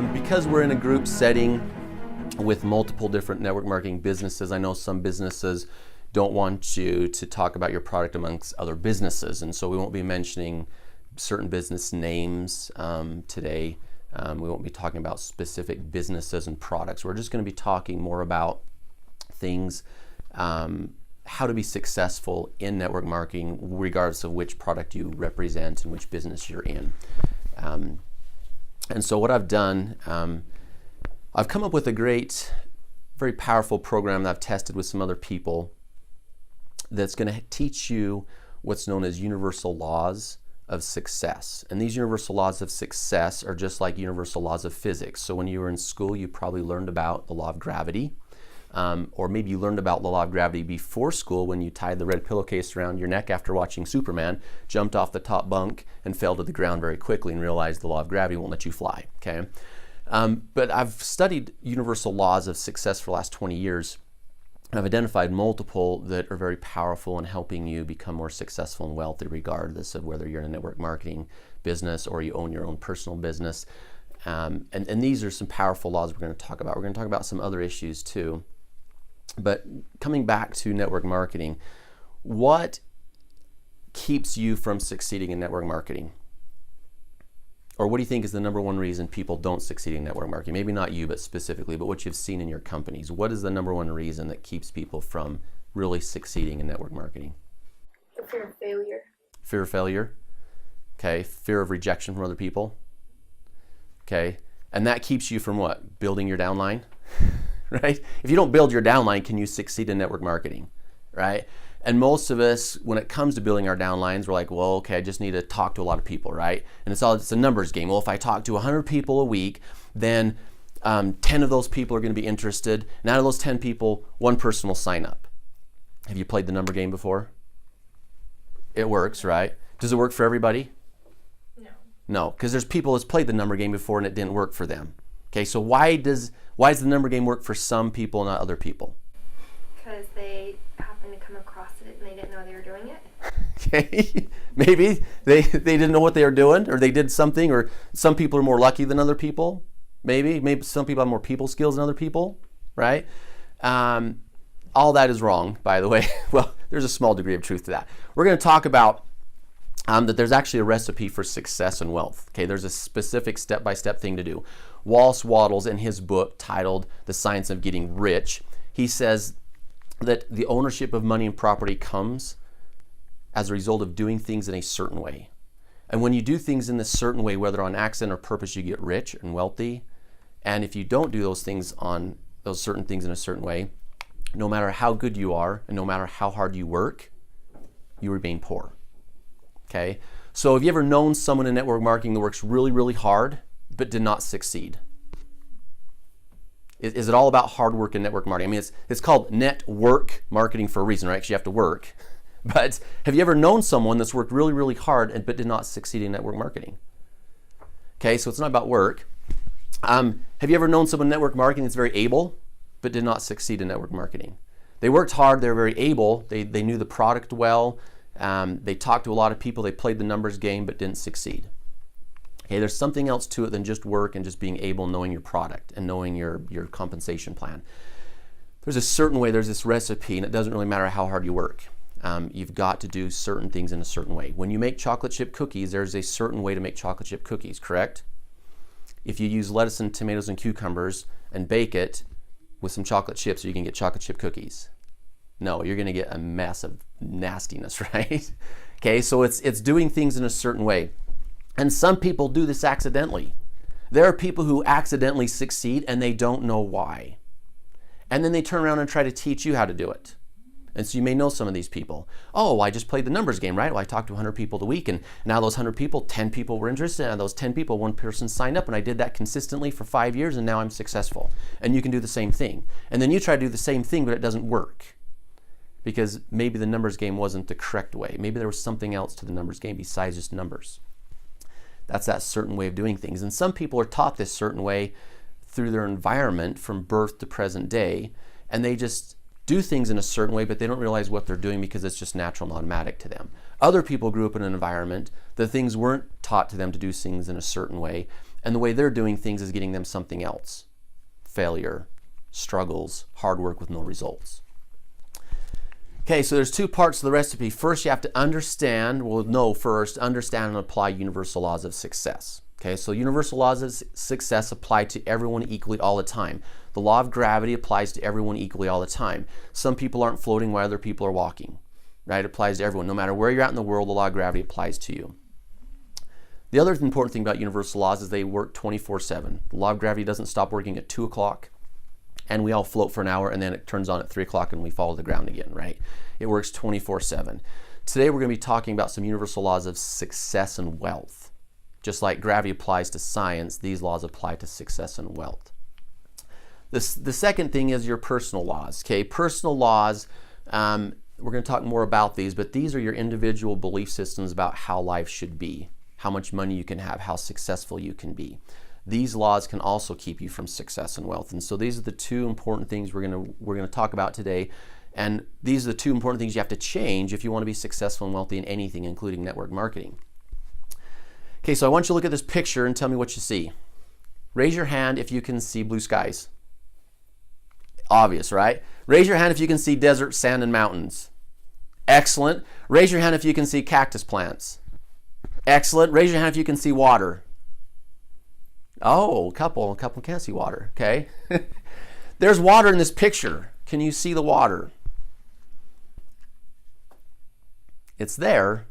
Because we're in a group setting with multiple different network marketing businesses, I know some businesses don't want you to talk about your product amongst other businesses, and so we won't be mentioning certain business names today. We won't be talking about specific businesses and products. We're just going to be talking more about things, how to be successful in network marketing regardless of which product you represent and which business you're in. And so what I've done, I've come up with a great, very powerful program that I've tested with some other people that's going to teach you what's known as universal laws of success. And these universal laws of success are just like universal laws of physics. So when you were in school, you probably learned about the law of gravity, or maybe you learned about the law of gravity before school when you tied the red pillowcase around your neck after watching Superman, jumped off the top bunk and fell to the ground very quickly and realized the law of gravity won't let you fly, okay? But I've studied universal laws of success for the last 20 years. I've identified multiple that are very powerful in helping you become more successful and wealthy regardless of whether you're in a network marketing business or you own your own personal business. And these are some powerful laws we're going to talk about. We're going to talk about some other issues too. But coming back to network marketing, what keeps you from succeeding in network marketing? Or what do you think is the number one reason people don't succeed in network marketing? Maybe not you, but specifically, but what you've seen in your companies. What is the number one reason that keeps people from really succeeding in network marketing? The fear of failure. Fear of failure. Okay. Fear of rejection from other people. Okay. And that keeps you from what? Building your downline, right? If you don't build your downline, can you succeed in network marketing, right? And most of us, when it comes to building our downlines, we're like, well, okay, I just need to talk to a lot of people, right? And it's a numbers game. Well, if I talk to 100 people a week, then 10 of those people are going to be interested. And out of those 10 people, one person will sign up. Have you played the number game before? It works, right? Does it work for everybody? No. No, because there's people that's played the number game before and it didn't work for them. Okay, so why does the number game work for some people and not other people? Because they happened to come across it and they didn't know they were doing it. Okay, maybe they didn't know what they were doing, or they did something, or some people are more lucky than other people. Maybe some people have more people skills than other people, right? All that is wrong, by the way. Well, there's a small degree of truth to that. We're going to talk about that there's actually a recipe for success and wealth. Okay, there's a specific step-by-step thing to do. Wallace Wattles, in his book titled The Science of Getting Rich, he says that the ownership of money and property comes as a result of doing things in a certain way. And when you do things in this certain way, whether on accident or purpose, you get rich and wealthy. And if you don't do those certain things in a certain way, no matter how good you are and no matter how hard you work, you remain poor. Okay? So have you ever known someone in network marketing that works really, really hard but did not succeed? Is it all about hard work in network marketing? I mean, it's called network marketing for a reason, right? Because you have to work. But have you ever known someone that's worked really, really hard but did not succeed in network marketing? Okay, so it's not about work. Have you ever known someone in network marketing that's very able but did not succeed in network marketing? They worked hard, they were very able, they knew the product well, they talked to a lot of people, they played the numbers game but didn't succeed. Okay, there's something else to it than just work and just being able, knowing your product and knowing your compensation plan. There's a certain way, there's this recipe, and it doesn't really matter how hard you work. You've got to do certain things in a certain way. When you make chocolate chip cookies, there's a certain way to make chocolate chip cookies, correct? If you use lettuce and tomatoes and cucumbers and bake it with some chocolate chips, you can get chocolate chip cookies. No, you're going to get a mess of nastiness, right? Okay, so it's doing things in a certain way. And some people do this accidentally. There are people who accidentally succeed and they don't know why. And then they turn around and try to teach you how to do it. And so you may know some of these people. Oh, I just played the numbers game, right? Well, I talked to 100 people a week, and now those 100 people, 10 people were interested, and those 10 people, one person signed up, and I did that consistently for 5 years, and now I'm successful. And you can do the same thing. And then you try to do the same thing, but it doesn't work. Because maybe the numbers game wasn't the correct way. Maybe there was something else to the numbers game besides just numbers. That's that certain way of doing things. And some people are taught this certain way through their environment from birth to present day, and they just do things in a certain way, but they don't realize what they're doing because it's just natural and automatic to them. Other people grew up in an environment that things weren't taught to them to do things in a certain way, And the way they're doing things is getting them something else. Failure, struggles, hard work with no results. Okay, so there's two parts to the recipe. First, you have to understand and apply universal laws of success. Okay, so universal laws of success apply to everyone equally all the time. The law of gravity applies to everyone equally all the time. Some people aren't floating while other people are walking, right? It applies to everyone. No matter where you're at in the world, the law of gravity applies to you. The other important thing about universal laws is they work 24/7. The law of gravity doesn't stop working at 2 o'clock, and we all float for an hour, and then it turns on at 3 o'clock and we fall to the ground again, right? It works 24/7. Today we're going to be talking about some universal laws of success and wealth. Just like gravity applies to science, these laws apply to success and wealth. The second thing is your personal laws. Okay, personal laws, we're going to talk more about these, but these are your individual belief systems about how life should be, how much money you can have, how successful you can be. These laws can also keep you from success and wealth. And so these are the two important things we're going to talk about today. And these are the two important things you have to change if you want to be successful and wealthy in anything, including network marketing. Okay, so I want you to look at this picture and tell me what you see. Raise your hand if you can see blue skies. Obvious, right? Raise your hand if you can see desert, sand, and mountains. Excellent. Raise your hand if you can see cactus plants. Excellent. Raise your hand if you can see water. Oh, a couple can't see water. Okay. There's water in this picture. Can you see the water? It's there.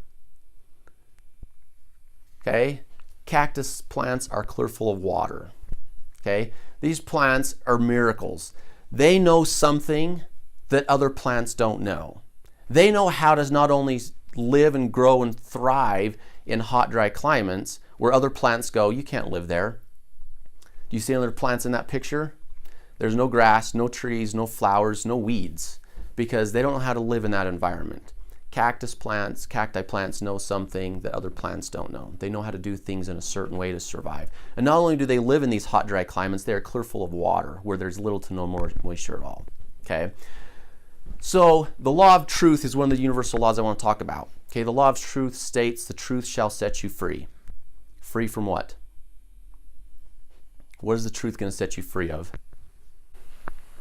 Okay. Cactus plants are clear full of water. Okay. These plants are miracles. They know something that other plants don't know. They know how to not only live and grow and thrive in hot, dry climates where other plants go, you can't live there. Do you see other plants in that picture? There's no grass, no trees, no flowers, no weeds, because they don't know how to live in that environment. Cacti plants know something that other plants don't know. They know how to do things in a certain way to survive. And not only do they live in these hot, dry climates, they are clear full of water where there's little to no moisture at all. Okay? So the law of truth is one of the universal laws I want to talk about. Okay, the law of truth states the truth shall set you free. Free from what? What is the truth going to set you free of?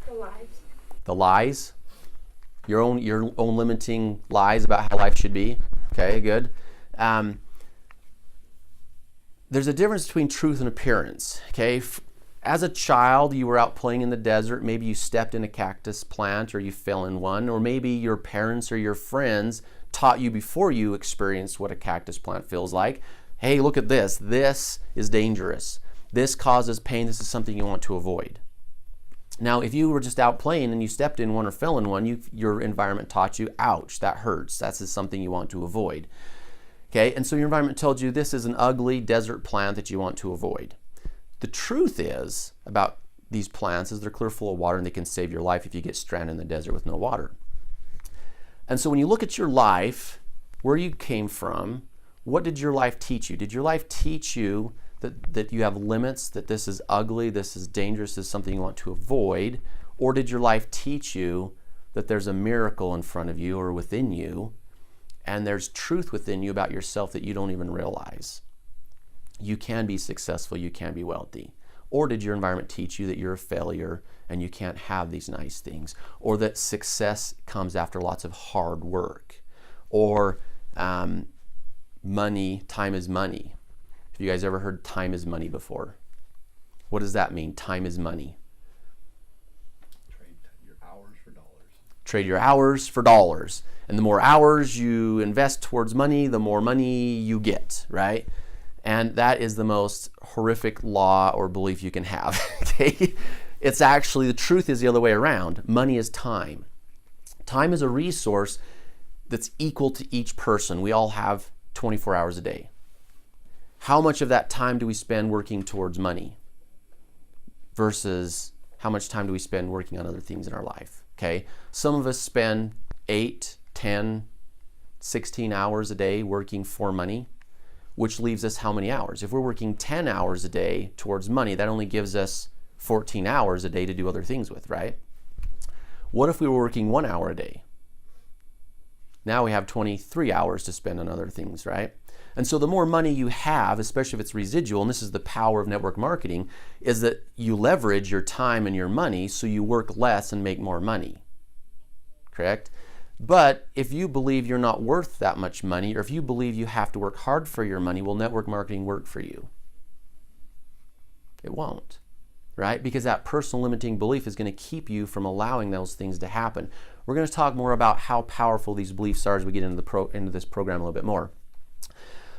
The lies. The lies? Your own limiting lies about how life should be. Okay, good. There's a difference between truth and appearance. Okay, as a child, you were out playing in the desert. Maybe you stepped in a cactus plant or you fell in one, or maybe your parents or your friends taught you before you experienced what a cactus plant feels like. Hey, look at this. This is dangerous. This causes pain. This is something you want to avoid. Now, if you were just out playing and you stepped in one or fell in one, your environment taught you, ouch, that hurts. That's something you want to avoid. Okay, and so your environment told you this is an ugly desert plant that you want to avoid. The truth is about these plants is they're clear full of water and they can save your life if you get stranded in the desert with no water. And so when you look at your life, where you came from, what did your life teach you? Did your life teach you that you have limits, that this is ugly, this is dangerous, this is something you want to avoid? Or did your life teach you that there's a miracle in front of you or within you, and there's truth within you about yourself that you don't even realize? You can be successful, you can be wealthy. Or did your environment teach you that you're a failure and you can't have these nice things? Or that success comes after lots of hard work? Or money, time is money. Have you guys ever heard time is money before? What does that mean? Time is money. Trade your hours for dollars. Trade your hours for dollars. And the more hours you invest towards money, the more money you get, right? And that is the most horrific law or belief you can have. Okay? It's actually, the truth is the other way around. Money is time. Time is a resource that's equal to each person. We all have 24 hours a day. How much of that time do we spend working towards money versus how much time do we spend working on other things in our life? Okay? Some of us spend 8, 10, 16 hours a day working for money, which leaves us how many hours? If we're working 10 hours a day towards money, that only gives us 14 hours a day to do other things with, right? What if we were working 1 hour a day? Now we have 23 hours to spend on other things, right? And so the more money you have, especially if it's residual, and this is the power of network marketing, is that you leverage your time and your money so you work less and make more money. Correct? But if you believe you're not worth that much money, or if you believe you have to work hard for your money, will network marketing work for you? It won't, right? Because that personal limiting belief is going to keep you from allowing those things to happen. We're going to talk more about how powerful these beliefs are as we get into this program a little bit more.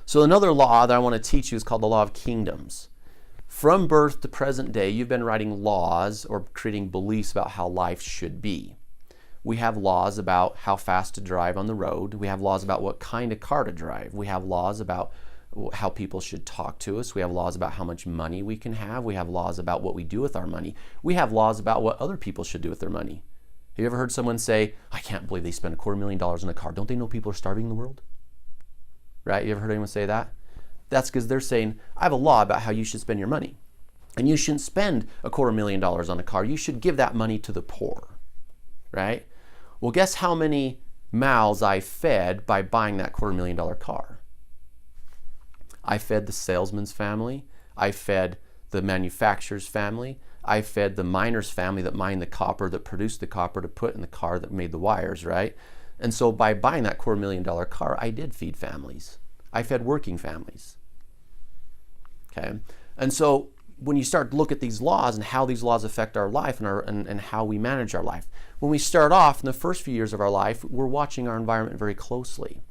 So another law that I want to teach you is called the law of kingdoms. From birth to present day, you've been writing laws or creating beliefs about how life should be. We have laws about how fast to drive on the road. We have laws about what kind of car to drive. We have laws about how people should talk to us. We have laws about how much money we can have. We have laws about what we do with our money. We have laws about what other people should do with their money. Have you ever heard someone say, I can't believe they spent $250,000 on a car. Don't they know people are starving in the world? Right? You ever heard anyone say that? That's because they're saying, I have a law about how you should spend your money. And you shouldn't spend $250,000 on a car. You should give that money to the poor. Right? Well, guess how many mouths I fed by buying that $250,000 car? I fed the salesman's family. I fed the manufacturer's family. I fed the miner's family that mined the copper, that produced the copper to put in the car that made the wires, right? And so by buying that $250,000 car, I did feed families. I fed working families. Okay? And so when you start to look at these laws and how these laws affect our life and how we manage our life, when we start off in the first few years of our life, we're watching our environment very closely.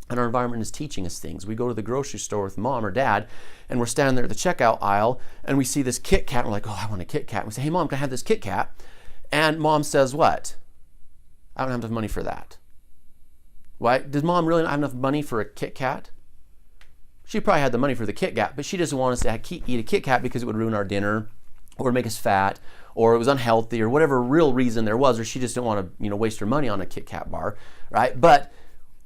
And our environment is teaching us things. We go to the grocery store with mom or dad, and we're standing there at the checkout aisle, and we see this Kit Kat, and we're like, oh, I want a Kit Kat. And we say, hey, Mom, can I have this Kit Kat? And Mom says what? I don't have enough money for that. Why? Does Mom really not have enough money for a Kit Kat? She probably had the money for the Kit Kat, but she doesn't want us to eat a Kit Kat because it would ruin our dinner, or make us fat, or it was unhealthy, or whatever real reason there was, or she just didn't want to, waste her money on a Kit Kat bar, right? But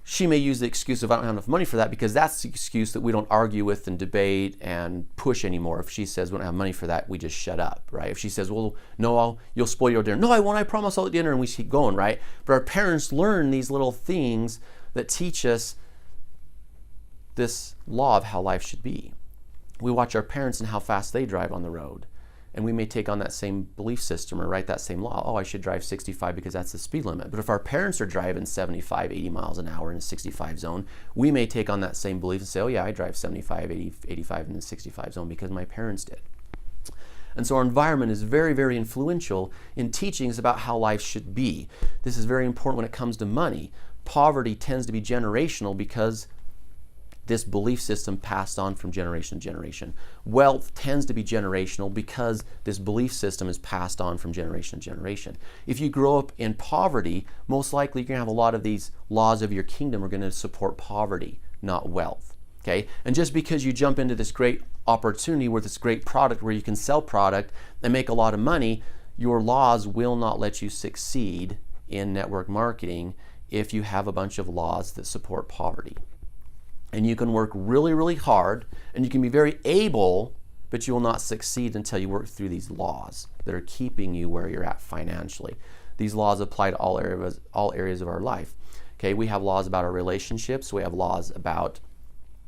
she may use the excuse of I don't have enough money for that, because that's the excuse that we don't argue with and debate and push anymore. If she says we don't have money for that, we just shut up, right? If she says, well, no, you'll spoil your dinner. No, I won't, I promise I'll eat dinner, and we keep going, right? But our parents learn these little things that teach us this law of how life should be. We watch our parents and how fast they drive on the road. And we may take on that same belief system or write that same law. Oh, I should drive 65 because that's the speed limit. But if our parents are driving 75, 80 miles an hour in a 65 zone, we may take on that same belief and say, oh yeah, I drive 75, 80, 85 in the 65 zone because my parents did. And so our environment is very, very influential in teaching us about how life should be. This is very important when it comes to money. Poverty tends to be generational because this belief system passed on from generation to generation. Wealth tends to be generational because this belief system is passed on from generation to generation. If you grow up in poverty, most likely you're going to have a lot of these laws of your kingdom are going to support poverty, not wealth. Okay? And just because you jump into this great opportunity with this great product where you can sell product and make a lot of money, your laws will not let you succeed in network marketing if you have a bunch of laws that support poverty. And you can work really, really hard, and you can be very able, but you will not succeed until you work through these laws that are keeping you where you're at financially. These laws apply to all areas of our life. Okay, we have laws about our relationships. We have laws about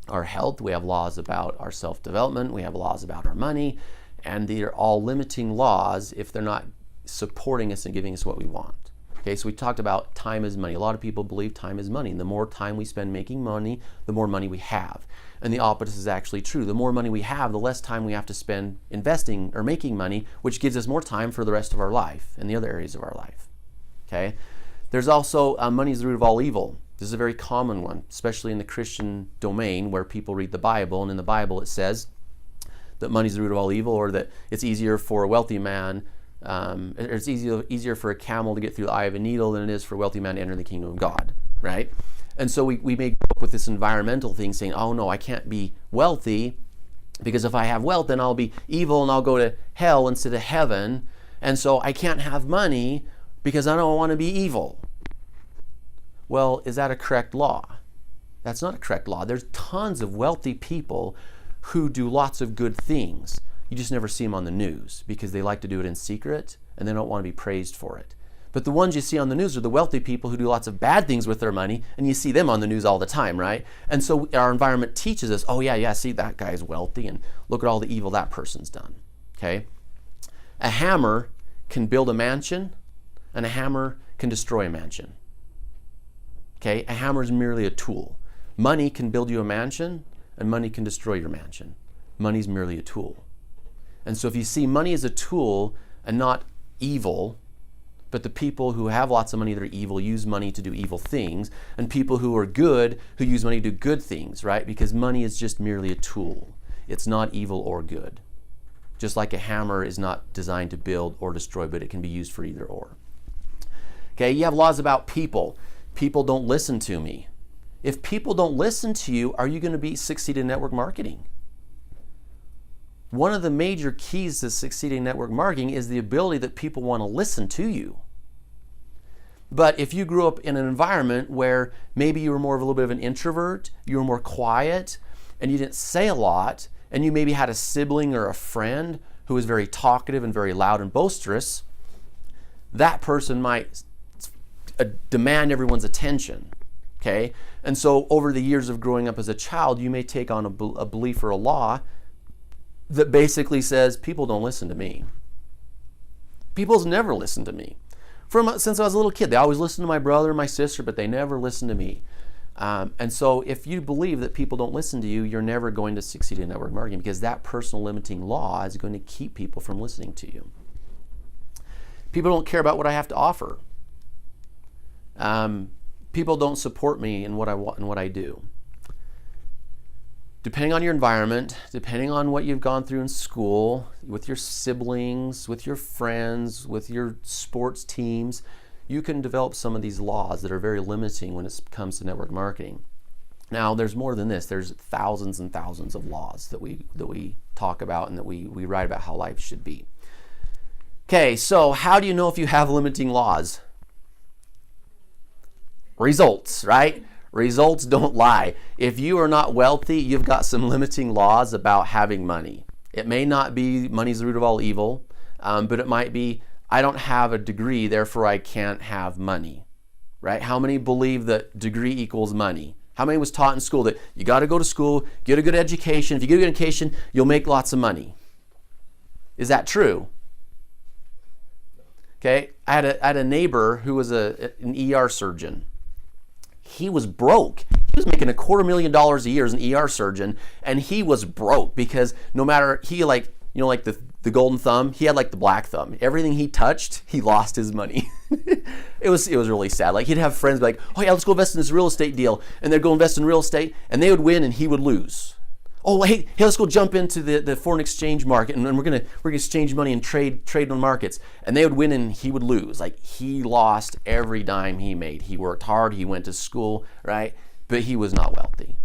our health. We have laws about our self-development. We have laws about our money. And they're all limiting laws if they're not supporting us and giving us what we want. Okay, so we talked about time is money. A lot of people believe time is money. And the more time we spend making money, the more money we have. And the opposite is actually true. The more money we have, the less time we have to spend investing or making money, which gives us more time for the rest of our life and the other areas of our life. Okay, there's also money is the root of all evil. This is a very common one, especially in the Christian domain where people read the Bible. And in the Bible it says that money is the root of all evil, or that it's easier for a wealthy man it's easier for a camel to get through the eye of a needle than it is for a wealthy man to enter the kingdom of God, right? And so we may go up with this environmental thing saying, oh no, I can't be wealthy because if I have wealth, then I'll be evil and I'll go to hell instead of heaven. And so I can't have money because I don't want to be evil. Well, is that a correct law? That's not a correct law. There's tons of wealthy people who do lots of good things. You just never see them on the news because they like to do it in secret and they don't want to be praised for it. But the ones you see on the news are the wealthy people who do lots of bad things with their money, and you see them on the news all the time, right? And so our environment teaches us, oh yeah, see, that guy's wealthy, and look at all the evil that person's done, okay? A hammer can build a mansion, and a hammer can destroy a mansion, okay? A hammer is merely a tool. Money can build you a mansion, and money can destroy your mansion. Money's merely a tool. And so if you see money as a tool and not evil, but the people who have lots of money that are evil use money to do evil things, and people who are good who use money to do good things, right? Because money is just merely a tool. It's not evil or good. Just like a hammer is not designed to build or destroy, but it can be used for either or. Okay, you have laws about people. People don't listen to me. If people don't listen to you, are you going to succeed in network marketing? One of the major keys to succeeding in network marketing is the ability that people want to listen to you. But if you grew up in an environment where maybe you were more of a little bit of an introvert, you were more quiet, and you didn't say a lot, and you maybe had a sibling or a friend who was very talkative and very loud and boisterous, that person might demand everyone's attention, okay? And so over the years of growing up as a child, you may take on a belief or a law that basically says, people don't listen to me. People's never listened to me. Since I was a little kid, they always listened to my brother and my sister, but they never listened to me. And so if you believe that people don't listen to you, you're never going to succeed in network marketing, because that personal limiting law is going to keep people from listening to you. People don't care about what I have to offer. People don't support me in what I want and what I do. Depending on your environment, depending on what you've gone through in school, with your siblings, with your friends, with your sports teams, you can develop some of these laws that are very limiting when it comes to network marketing. Now, there's more than this. There's thousands and thousands of laws that we talk about and that we write about how life should be. Okay, so how do you know if you have limiting laws? Results, right? Results don't lie. If you are not wealthy, you've got some limiting laws about having money. It may not be money's the root of all evil, but it might be, I don't have a degree, therefore I can't have money, right? How many believe that degree equals money? How many was taught in school that you got to go to school, get a good education. If you get a good education, you'll make lots of money. Is that true? Okay, I had a neighbor who was an ER surgeon. He was broke. He was making $250,000 a year as an ER surgeon, and he was broke because no matter, he like the golden thumb, he had like the black thumb. Everything he touched, he lost his money. It was really sad. Like, he'd have friends be like, oh yeah, let's go invest in this real estate deal, and they'd go invest in real estate, and they would win and he would lose. Oh, hey, let's go jump into the foreign exchange market, and we're gonna exchange money and trade on markets. And they would win and he would lose. Like, he lost every dime he made. He worked hard, he went to school, right? But he was not wealthy.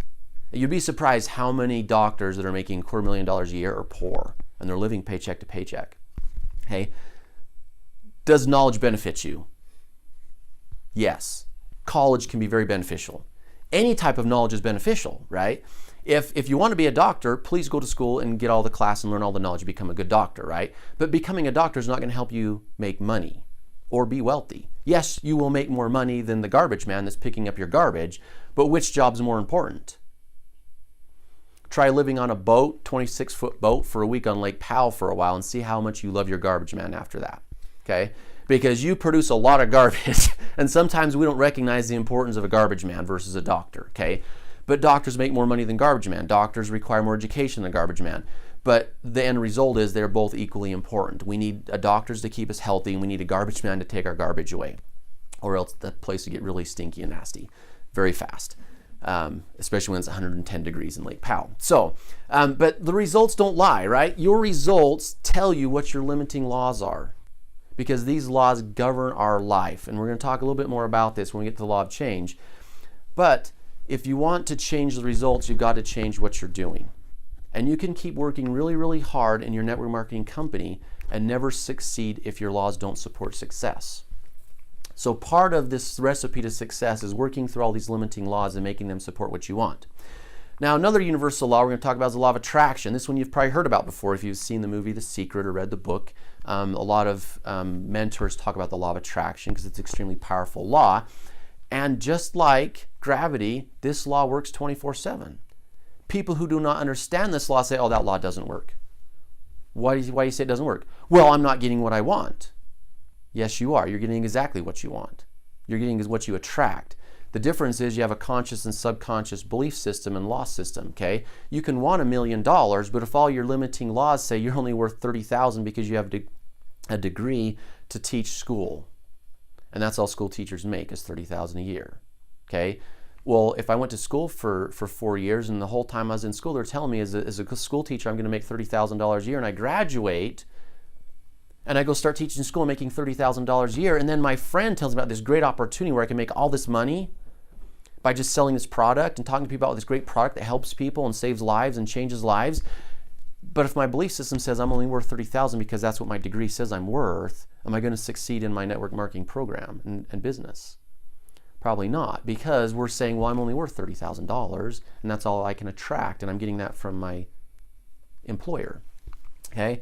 You'd be surprised how many doctors that are making $250,000 a year are poor, and they're living paycheck to paycheck. Okay? Does knowledge benefit you? Yes. College can be very beneficial. Any type of knowledge is beneficial, right? If you want to be a doctor, please go to school and get all the class and learn all the knowledge to become a good doctor, right? But becoming a doctor is not going to help you make money or be wealthy. Yes, you will make more money than the garbage man that's picking up your garbage, but which job's more important? Try living on a boat, 26-foot boat, for a week on Lake Powell for a while and see how much you love your garbage man after that, okay? Because you produce a lot of garbage, and sometimes we don't recognize the importance of a garbage man versus a doctor, okay? But doctors make more money than garbage man. Doctors require more education than garbage man. But the end result is they're both equally important. We need doctors to keep us healthy, and we need a garbage man to take our garbage away, or else the place will get really stinky and nasty very fast, especially when it's 110 degrees in Lake Powell. So, but the results don't lie, right? Your results tell you what your limiting laws are, because these laws govern our life. And we're going to talk a little bit more about this when we get to the law of change. But if you want to change the results, you've got to change what you're doing. And you can keep working really, really hard in your network marketing company and never succeed if your laws don't support success. So part of this recipe to success is working through all these limiting laws and making them support what you want. Now, another universal law we're going to talk about is the law of attraction. This one you've probably heard about before if you've seen the movie The Secret or read the book A lot of mentors talk about the law of attraction because it's an extremely powerful law. And just like gravity, this law works 24/7. People who do not understand this law say, oh, that law doesn't work. Why do you say it doesn't work? Well, I'm not getting what I want. Yes, you are. You're getting exactly what you want. You're getting what you attract. The difference is you have a conscious and subconscious belief system and law system, okay? You can want $1 million, but if all your limiting laws say you're only worth $30,000 because you have a degree to teach school, and that's all school teachers make is $30,000 a year, okay? Well, if I went to school for 4 years and the whole time I was in school, they're telling me as a school teacher I'm going to make $30,000 a year, and I graduate and I go start teaching school making $30,000 a year, and then my friend tells me about this great opportunity where I can make all this money by just selling this product and talking to people about this great product that helps people and saves lives and changes lives. But if my belief system says I'm only worth $30,000 because that's what my degree says I'm worth, am I going to succeed in my network marketing program and business? Probably not, because we're saying, well, I'm only worth $30,000 and that's all I can attract, and I'm getting that from my employer, okay?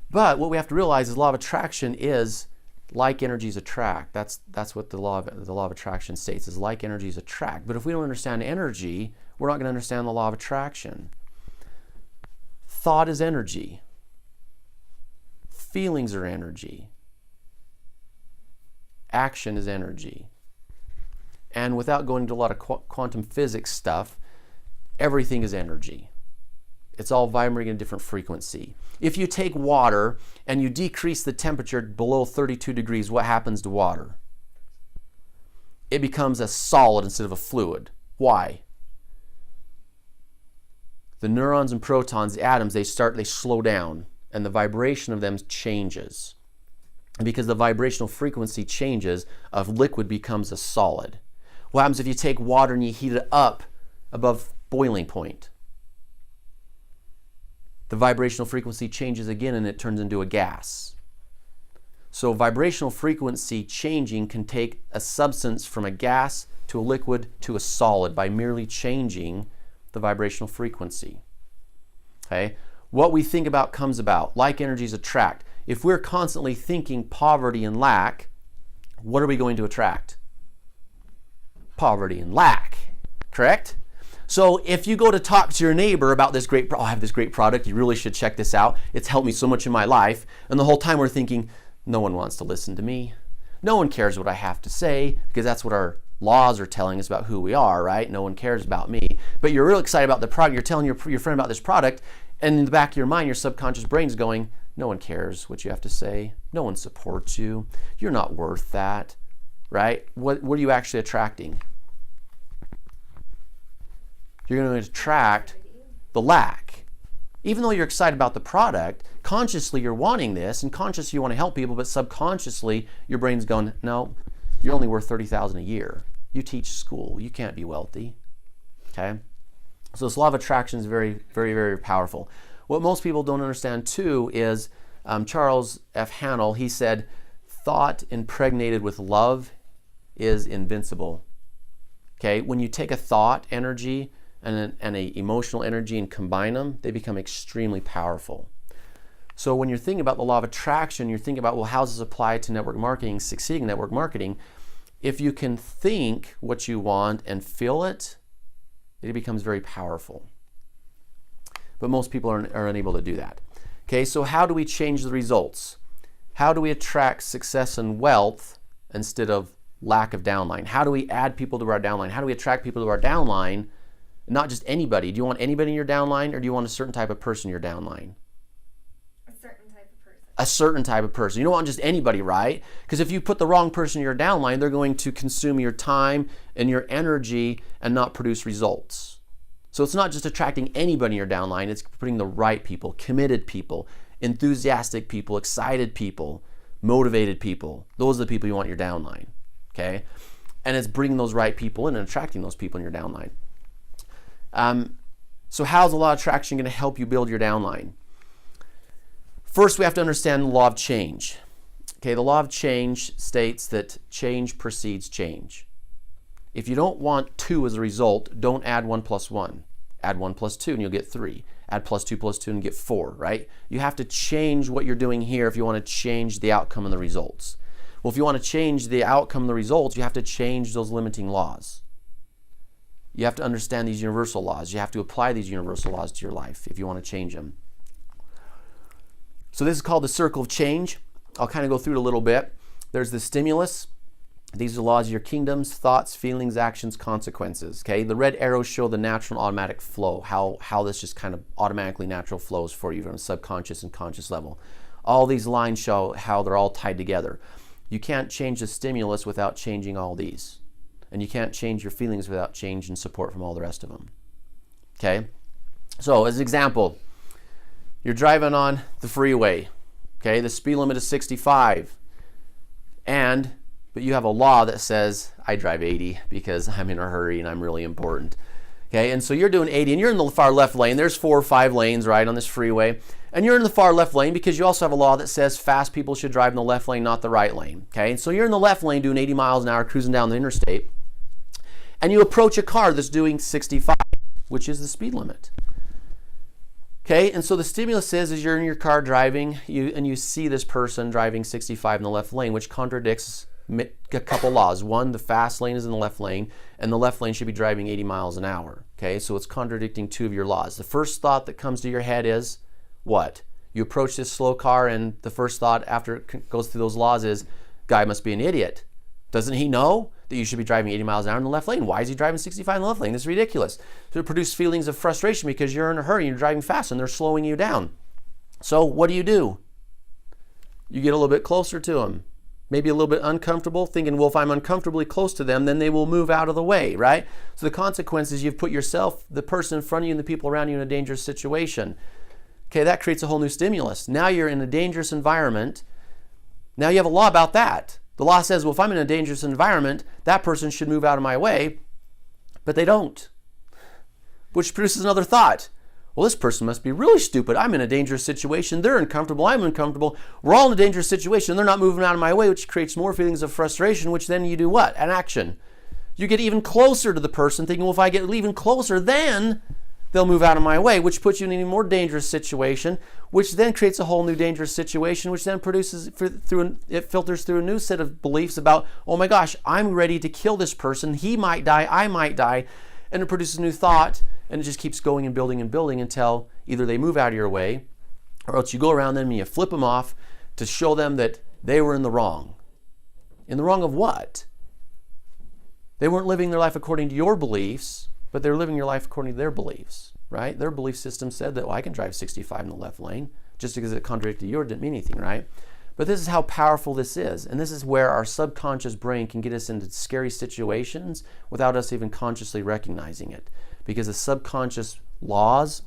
But what we have to realize is law of attraction is like energies attract. That's what the law of attraction states, is like energies attract. But if we don't understand energy, we're not going to understand the law of attraction. Thought is energy. Feelings are energy. Action is energy. And without going into a lot of quantum physics stuff, everything is energy. It's all vibrating at a different frequency. If you take water and you decrease the temperature below 32 degrees, what happens to water? It becomes a solid instead of a fluid. Why? The neurons and protons, the atoms, they slow down, and the vibration of them changes. And because the vibrational frequency changes, a liquid becomes a solid. What happens if you take water and you heat it up above boiling point? The vibrational frequency changes again and it turns into a gas. So vibrational frequency changing can take a substance from a gas to a liquid to a solid by merely changing the vibrational frequency. Okay? What we think about comes about. Like energies attract. If we're constantly thinking poverty and lack, what are we going to attract? Poverty and lack. Correct? So if you go to talk to your neighbor about this great, I have this great product, you really should check this out. It's helped me so much in my life. And the whole time we're thinking, no one wants to listen to me. No one cares what I have to say, because that's what our laws are telling us about who we are, right? No one cares about me. But you're real excited about the product. You're telling your friend about this product, and in the back of your mind, your subconscious brain's going, no one cares what you have to say. No one supports you. You're not worth that, right? What are you actually attracting? You're going to attract the lack. Even though you're excited about the product, consciously you're wanting this, and consciously you want to help people, but subconsciously your brain's going, no, you're only worth $30,000 a year. You teach school. You can't be wealthy. Okay? So this law of attraction is very, very, very powerful. What most people don't understand too is Charles F. Hannell, he said, thought impregnated with love is invincible. Okay? When you take a thought energy and an emotional energy and combine them, they become extremely powerful. So when you're thinking about the law of attraction, you're thinking about, well, how does this apply to network marketing, succeeding network marketing? If you can think what you want and feel it, it becomes very powerful. But most people are unable to do that. Okay, so how do we change the results? How do we attract success and wealth instead of lack of downline? How do we add people to our downline? How do we attract people to our downline? Not just anybody. Do you want anybody in your downline, or do you want a certain type of person in your downline? A certain type of person. A certain type of person. You don't want just anybody, right? Because if you put the wrong person in your downline, they're going to consume your time and your energy and not produce results. So it's not just attracting anybody in your downline, it's putting the right people, committed people, enthusiastic people, excited people, motivated people. Those are the people you want in your downline, okay? And it's bringing those right people in and attracting those people in your downline. So how's the law of attraction going to help you build your downline? First, we have to understand the law of change. Okay, the law of change states that change precedes change. If you don't want 2 as a result, don't add 1 plus 1. Add 1 plus 2 and you'll get 3. Add +2 + 2 and get 4, right? You have to change what you're doing here if you want to change the outcome and the results. Well, if you want to change the outcome and the results, you have to change those limiting laws. You have to understand these universal laws. You have to apply these universal laws to your life if you want to change them. So this is called the circle of change. I'll kind of go through it a little bit. There's the stimulus. These are the laws of your kingdoms, thoughts, feelings, actions, consequences. Okay, the red arrows show the natural and automatic flow, how this just kind of automatically natural flows for you from a subconscious and conscious level. All these lines show how they're all tied together. You can't change the stimulus without changing all these. And you can't change your feelings without change and support from all the rest of them. Okay? So, as an example, you're driving on the freeway. Okay? The speed limit is 65. But you have a law that says, I drive 80 because I'm in a hurry and I'm really important. Okay? And so you're doing 80 and you're in the far left lane. There's 4 or 5 lanes, right, on this freeway. And you're in the far left lane because you also have a law that says fast people should drive in the left lane, not the right lane. Okay? And so you're in the left lane doing 80 miles an hour, cruising down the interstate. And you approach a car that's doing 65, which is the speed limit. Okay, and so the stimulus is you're in your car driving, and you see this person driving 65 in the left lane, which contradicts a couple laws. One, the fast lane is in the left lane, and the left lane should be driving 80 miles an hour. Okay, so it's contradicting 2 of your laws. The first thought that comes to your head is what? You approach this slow car, and the first thought after it goes through those laws is, guy must be an idiot. Doesn't he know that you should be driving 80 miles an hour in the left lane? Why is he driving 65 in the left lane? This is ridiculous. So it produces feelings of frustration because you're in a hurry and you're driving fast and they're slowing you down. So what do? You get a little bit closer to them. Maybe a little bit uncomfortable, thinking, well, if I'm uncomfortably close to them, then they will move out of the way, right? So the consequence is you've put yourself, the person in front of you, and the people around you in a dangerous situation. Okay, that creates a whole new stimulus. Now you're in a dangerous environment. Now you have a law about that. The law says, well, if I'm in a dangerous environment, that person should move out of my way, but they don't. Which produces another thought. Well, this person must be really stupid. I'm in a dangerous situation. They're uncomfortable. I'm uncomfortable. We're all in a dangerous situation. They're not moving out of my way, which creates more feelings of frustration, which then you do what? An action. You get even closer to the person, thinking, well, if I get even closer, then they'll move out of my way, which puts you in an even more dangerous situation, which then creates a whole new dangerous situation, which then produces, it filters through a new set of beliefs about, oh my gosh, I'm ready to kill this person. He might die, I might die. And it produces a new thought, and it just keeps going and building until either they move out of your way, or else you go around them and you flip them off to show them that they were in the wrong. In the wrong of what? They weren't living their life according to your beliefs, but they're living your life according to their beliefs, right? Their belief system said that, well, I can drive 65 in the left lane. Just because it contradicted yours didn't mean anything, right? But this is how powerful this is. And this is where our subconscious brain can get us into scary situations without us even consciously recognizing it. Because the subconscious laws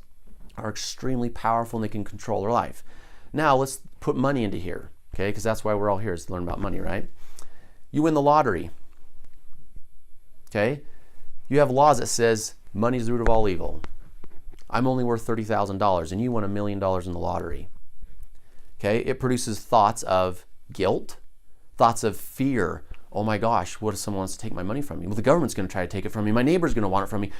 are extremely powerful and they can control our life. Now let's put money into here, okay? Because that's why we're all here, is to learn about money, right? You win the lottery, okay? You have laws that says money's the root of all evil. I'm only worth $30,000 and you won $1 million in the lottery. Okay, it produces thoughts of guilt, thoughts of fear. Oh my gosh, what if someone wants to take my money from me? Well, the government's going to try to take it from me. My neighbor's going to want it from me.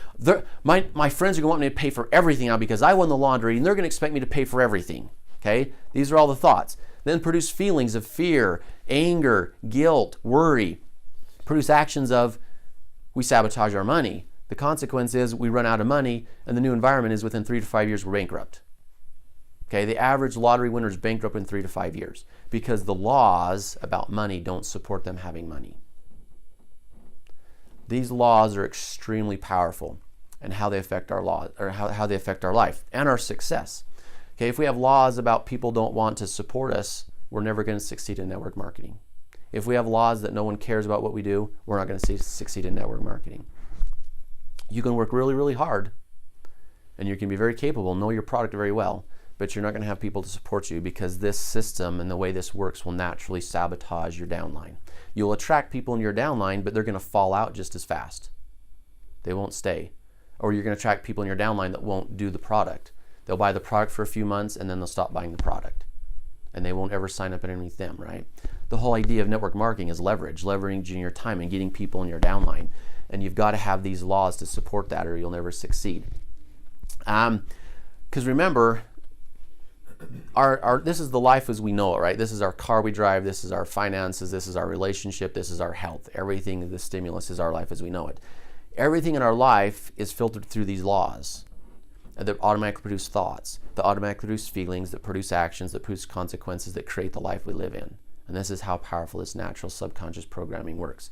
My friends are going to want me to pay for everything now because I won the lottery and they're going to expect me to pay for everything. Okay, these are all the thoughts. Then produce feelings of fear, anger, guilt, worry. Produce actions of we sabotage our money. The consequence is we run out of money and the new environment is within 3 to 5 years we're bankrupt. Okay, the average lottery winner is bankrupt in 3 to 5 years because the laws about money don't support them having money. These laws are extremely powerful and how they affect our law, or how they affect our life and our success. Okay, if we have laws about people don't want to support us, we're never going to succeed in network marketing. If we have laws that no one cares about what we do, we're not going to succeed in network marketing. You can work really, really hard and you can be very capable, know your product very well, but you're not going to have people to support you because this system and the way this works will naturally sabotage your downline. You'll attract people in your downline, but they're going to fall out just as fast. They won't stay. Or you're going to attract people in your downline that won't do the product. They'll buy the product for a few months and then they'll stop buying the product. And they won't ever sign up underneath them, right? The whole idea of network marketing is leveraging your time and getting people in your downline. And you've got to have these laws to support that or you'll never succeed. Because remember, our this is the life as we know it, right? This is our car we drive, this is our finances, this is our relationship, this is our health. Everything, the stimulus is our life as we know it. Everything in our life is filtered through these laws that automatically produce thoughts, that automatically produce feelings, that produce actions, that produce consequences, that create the life we live in. And this is how powerful this natural subconscious programming works.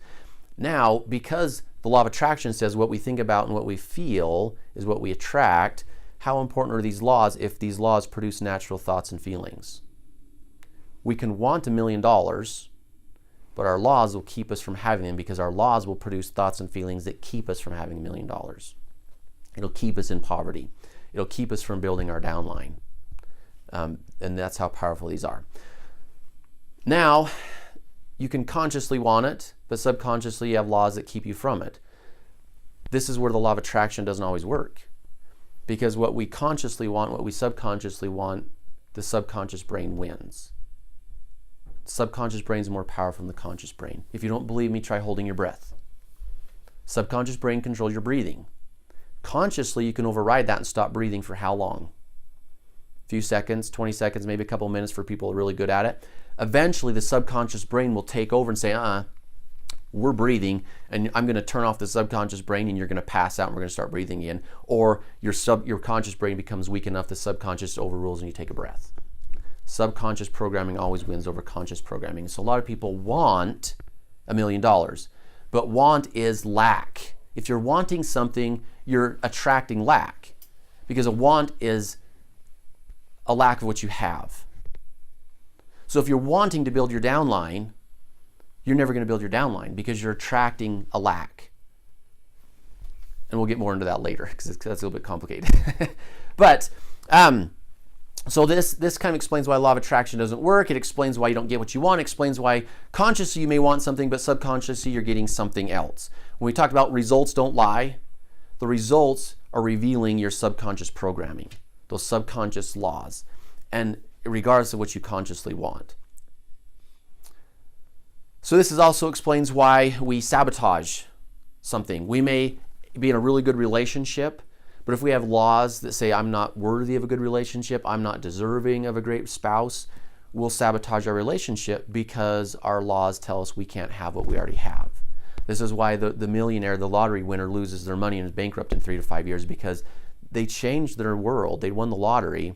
Now, because the law of attraction says what we think about and what we feel is what we attract, how important are these laws if these laws produce natural thoughts and feelings? We can want $1 million, but our laws will keep us from having them because our laws will produce thoughts and feelings that keep us from having $1 million. It'll keep us in poverty. It'll keep us from building our downline. And that's how powerful these are. Now, you can consciously want it, but subconsciously you have laws that keep you from it. This is where the law of attraction doesn't always work. Because what we consciously want, what we subconsciously want, the subconscious brain wins. The subconscious brain is more powerful than the conscious brain. If you don't believe me, try holding your breath. Subconscious brain controls your breathing. Consciously, you can override that and stop breathing for how long? A few seconds, 20 seconds, maybe a couple of minutes for people who are really good at it. Eventually, the subconscious brain will take over and say, we're breathing, and I'm going to turn off the subconscious brain, and you're going to pass out, and we're going to start breathing again. Or your conscious brain becomes weak enough, the subconscious overrules, and you take a breath. Subconscious programming always wins over conscious programming. So a lot of people want $1 million, but want is lack. If you're wanting something, you're attracting lack, because a want is a lack of what you have. So if you're wanting to build your downline, you're never going to build your downline because you're attracting a lack. And we'll get more into that later because that's a little bit complicated. But so this kind of explains why law of attraction doesn't work. It explains why you don't get what you want. It explains why consciously you may want something, but subconsciously you're getting something else. When we talked about results don't lie, the results are revealing your subconscious programming, those subconscious laws, and regardless of what you consciously want. So this also explains why we sabotage something. We may be in a really good relationship, but if we have laws that say I'm not worthy of a good relationship, I'm not deserving of a great spouse, we'll sabotage our relationship because our laws tell us we can't have what we already have. This is why the millionaire, the lottery winner, loses their money and is bankrupt in 3 to 5 years, because they changed their world. They won the lottery,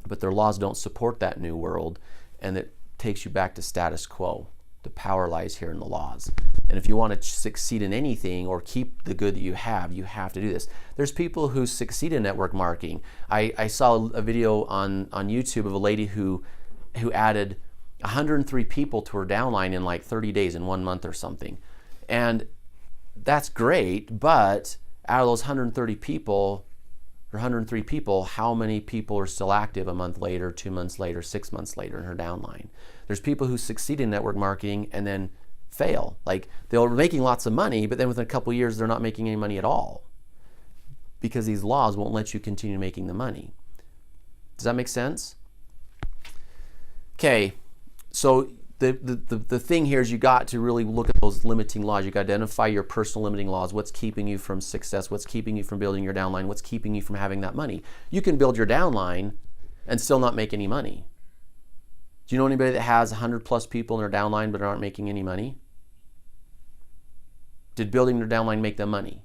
but their laws don't support that new world, and it takes you back to status quo. The power lies here in the laws. And if you want to succeed in anything or keep the good that you have to do this. There's people who succeed in network marketing. I saw a video on YouTube of a lady who added 103 people to her downline in like 30 days, in 1 month or something. And that's great, but out of those 103 people, how many people are still active a month later, 2 months later, 6 months later in her downline? There's people who succeed in network marketing and then fail. Like, they're making lots of money, but then within a couple of years, they're not making any money at all because these laws won't let you continue making the money. Does that make sense? Okay, so the thing here is you got to really look at those limiting laws. You got to identify your personal limiting laws. What's keeping you from success? What's keeping you from building your downline? What's keeping you from having that money? You can build your downline and still not make any money. Do you know anybody that has 100 plus people in their downline but aren't making any money? Did building their downline make them money?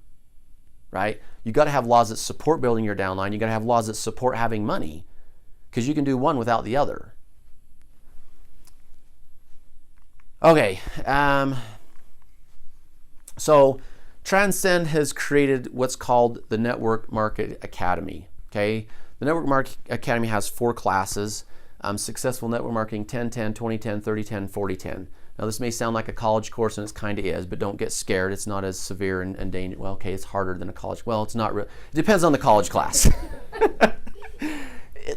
Right? You got to have laws that support building your downline. You got to have laws that support having money, because you can do one without the other. Okay, so Transcend has created what's called the Network Market Academy. Okay, the Network Market Academy has 4 classes: Successful Network Marketing 10-10, 20-10, 30-10, 40-10. Now this may sound like a college course, and it kind of is, but don't get scared. It's not as severe and dangerous. Well, okay, it's harder than a college. Well, it's not. It depends on the college class.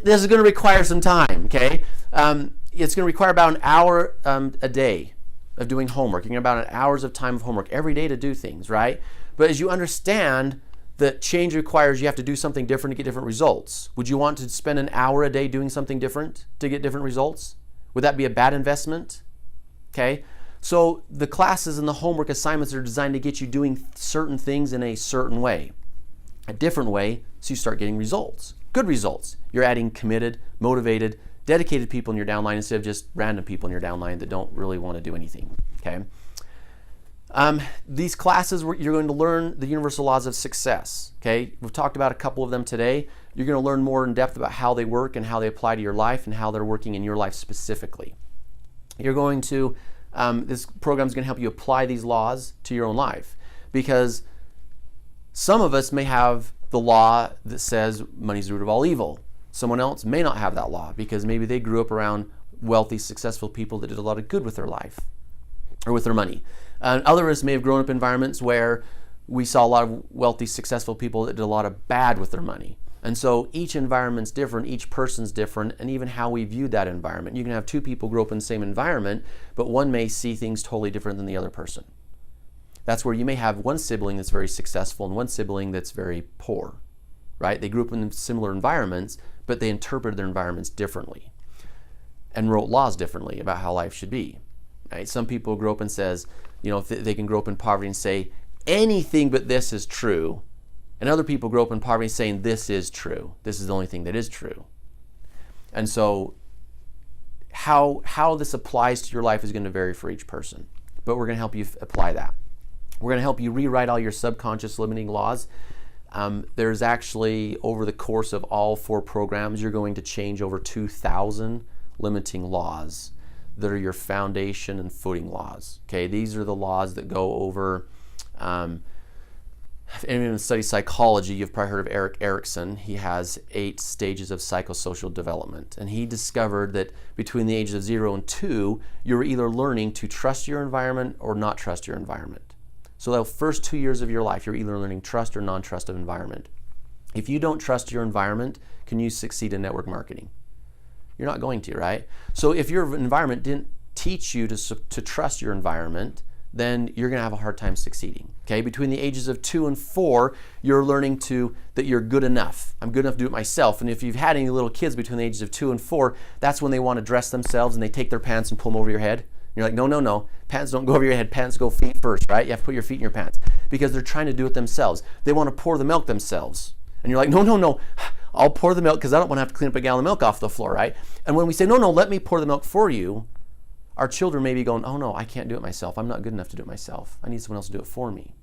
This is going to require some time. Okay, it's going to require about an hour a day of doing homework. You're going to have about an hours of time of homework every day to do things, right? But as you understand that change requires you have to do something different to get different results, would you want to spend an hour a day doing something different to get different results? Would that be a bad investment? Okay, so the classes and the homework assignments are designed to get you doing certain things in a certain way, a different way, so you start getting results. good results. You're adding committed, motivated, dedicated people in your downline instead of just random people in your downline that don't really want to do anything, okay? These classes, you're going to learn the universal laws of success, okay? We've talked about a couple of them today. You're going to learn more in depth about how they work and how they apply to your life and how they're working in your life specifically. You're going to, this program is going to help you apply these laws to your own life, because some of us may have the law that says money's the root of all evil. Someone else may not have that law because maybe they grew up around wealthy, successful people that did a lot of good with their life or with their money. Others may have grown up in environments where we saw a lot of wealthy, successful people that did a lot of bad with their money. And so each environment's different, each person's different, and even how we view that environment. You can have two people grow up in the same environment, but one may see things totally different than the other person. That's where you may have one sibling that's very successful and one sibling that's very poor, right? They grew up in similar environments, but they interpreted their environments differently and wrote laws differently about how life should be, right? Some people grow up and says, you know, they can grow up in poverty and say, anything but this is true. And other people grow up in poverty saying, this is true. This is the only thing that is true. And so how this applies to your life is going to vary for each person. But we're going to help you apply that. We're going to help you rewrite all your subconscious limiting laws. There's actually, over the course of all 4 programs, you're going to change over 2,000 limiting laws that are your foundation and footing laws. Okay, these are the laws that go over, if anyone studies psychology, you've probably heard of Erik Erikson. He has 8 stages of psychosocial development. And he discovered that between the ages of 0 and 2, you're either learning to trust your environment or not trust your environment. So the first 2 years of your life, you're either learning trust or non-trust of environment. If you don't trust your environment, can you succeed in network marketing? You're not going to, right? So if your environment didn't teach you to trust your environment, then you're going to have a hard time succeeding. Okay, between the ages of 2 and 4, you're learning that you're good enough. I'm good enough to do it myself. And if you've had any little kids between the ages of 2 and 4, that's when they want to dress themselves and they take their pants and pull them over your head. And you're like, no, no, no. Pants don't go over your head. Pants go feet first, right? You have to put your feet in your pants because they're trying to do it themselves. They want to pour the milk themselves. And you're like, no, no, no. I'll pour the milk because I don't want to have to clean up a gallon of milk off the floor, right? And when we say, no, no, let me pour the milk for you, our children may be going, oh no, I can't do it myself. I'm not good enough to do it myself. I need someone else to do it for me.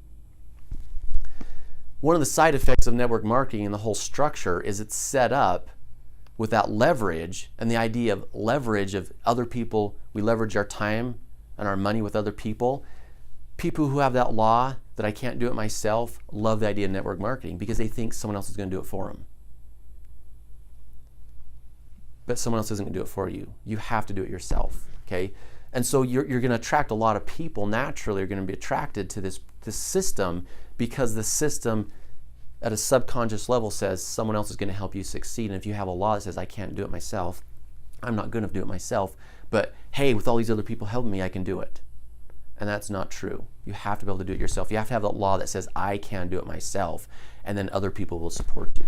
One of the side effects of network marketing and the whole structure is it's set up with that leverage, and the idea of leverage of other people. We leverage our time and our money with other people. People who have that law that I can't do it myself love the idea of network marketing because they think someone else is going to do it for them. But someone else isn't going to do it for you. You have to do it yourself, okay? And so you're going to attract a lot of people naturally are going to be attracted to this system because the system at a subconscious level says someone else is going to help you succeed. And if you have a law that says I can't do it myself, I'm not good enough to do it myself, but hey, with all these other people helping me, I can do it. And that's not true. You have to be able to do it yourself. You have to have that law that says I can do it myself, and then other people will support you.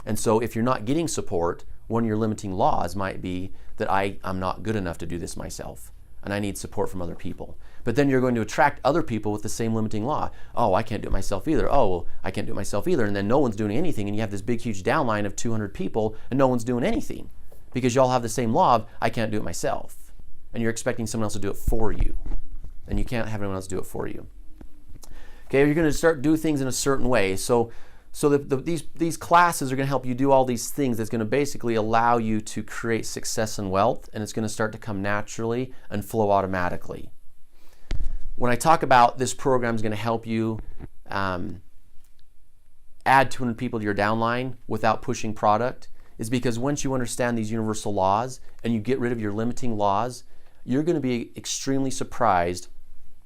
And so if you're not getting support, one of your limiting laws might be that I'm not good enough to do this myself, and I need support from other people. But then you're going to attract other people with the same limiting law. Oh, I can't do it myself either. Oh, well, I can't do it myself either. And then no one's doing anything, and you have this big, huge downline of 200 people, and no one's doing anything because you all have the same law of I can't do it myself. And you're expecting someone else to do it for you. And you can't have anyone else do it for you. Okay, you're going to start do things in a certain way. So these classes are going to help you do all these things that's going to basically allow you to create success and wealth, and it's going to start to come naturally and flow automatically. When I talk about this program is going to help you add 200 people to your downline without pushing product, is because once you understand these universal laws and you get rid of your limiting laws, you're going to be extremely surprised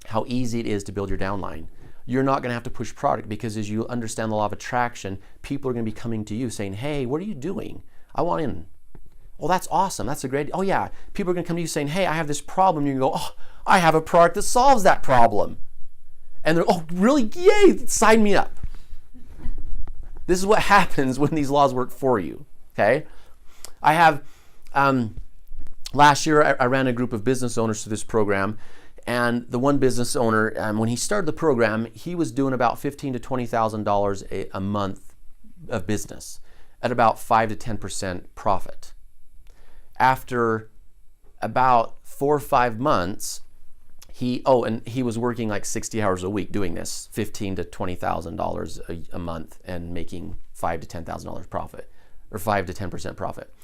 how easy it is to build your downline. You're not going to have to push product because as you understand the law of attraction, people are going to be coming to you saying, hey, what are you doing? I want in. Oh, that's awesome. That's a great, oh yeah. People are going to come to you saying, hey, I have this problem. And you go, oh, I have a product that solves that problem. And they're, oh, really? Yay, sign me up. This is what happens when these laws work for you, okay? I have, last year I ran a group of business owners through this program. And the one business owner, when he started the program, he was doing about $15,000 to $20,000 a month of business. at about 5 to 10% profit. After about 4 or 5 months, he was working like 60 hours a week doing this, $15,000 to $20,000 a month, and making $5,000 to $10,000 profit, or 5 to 10% profit.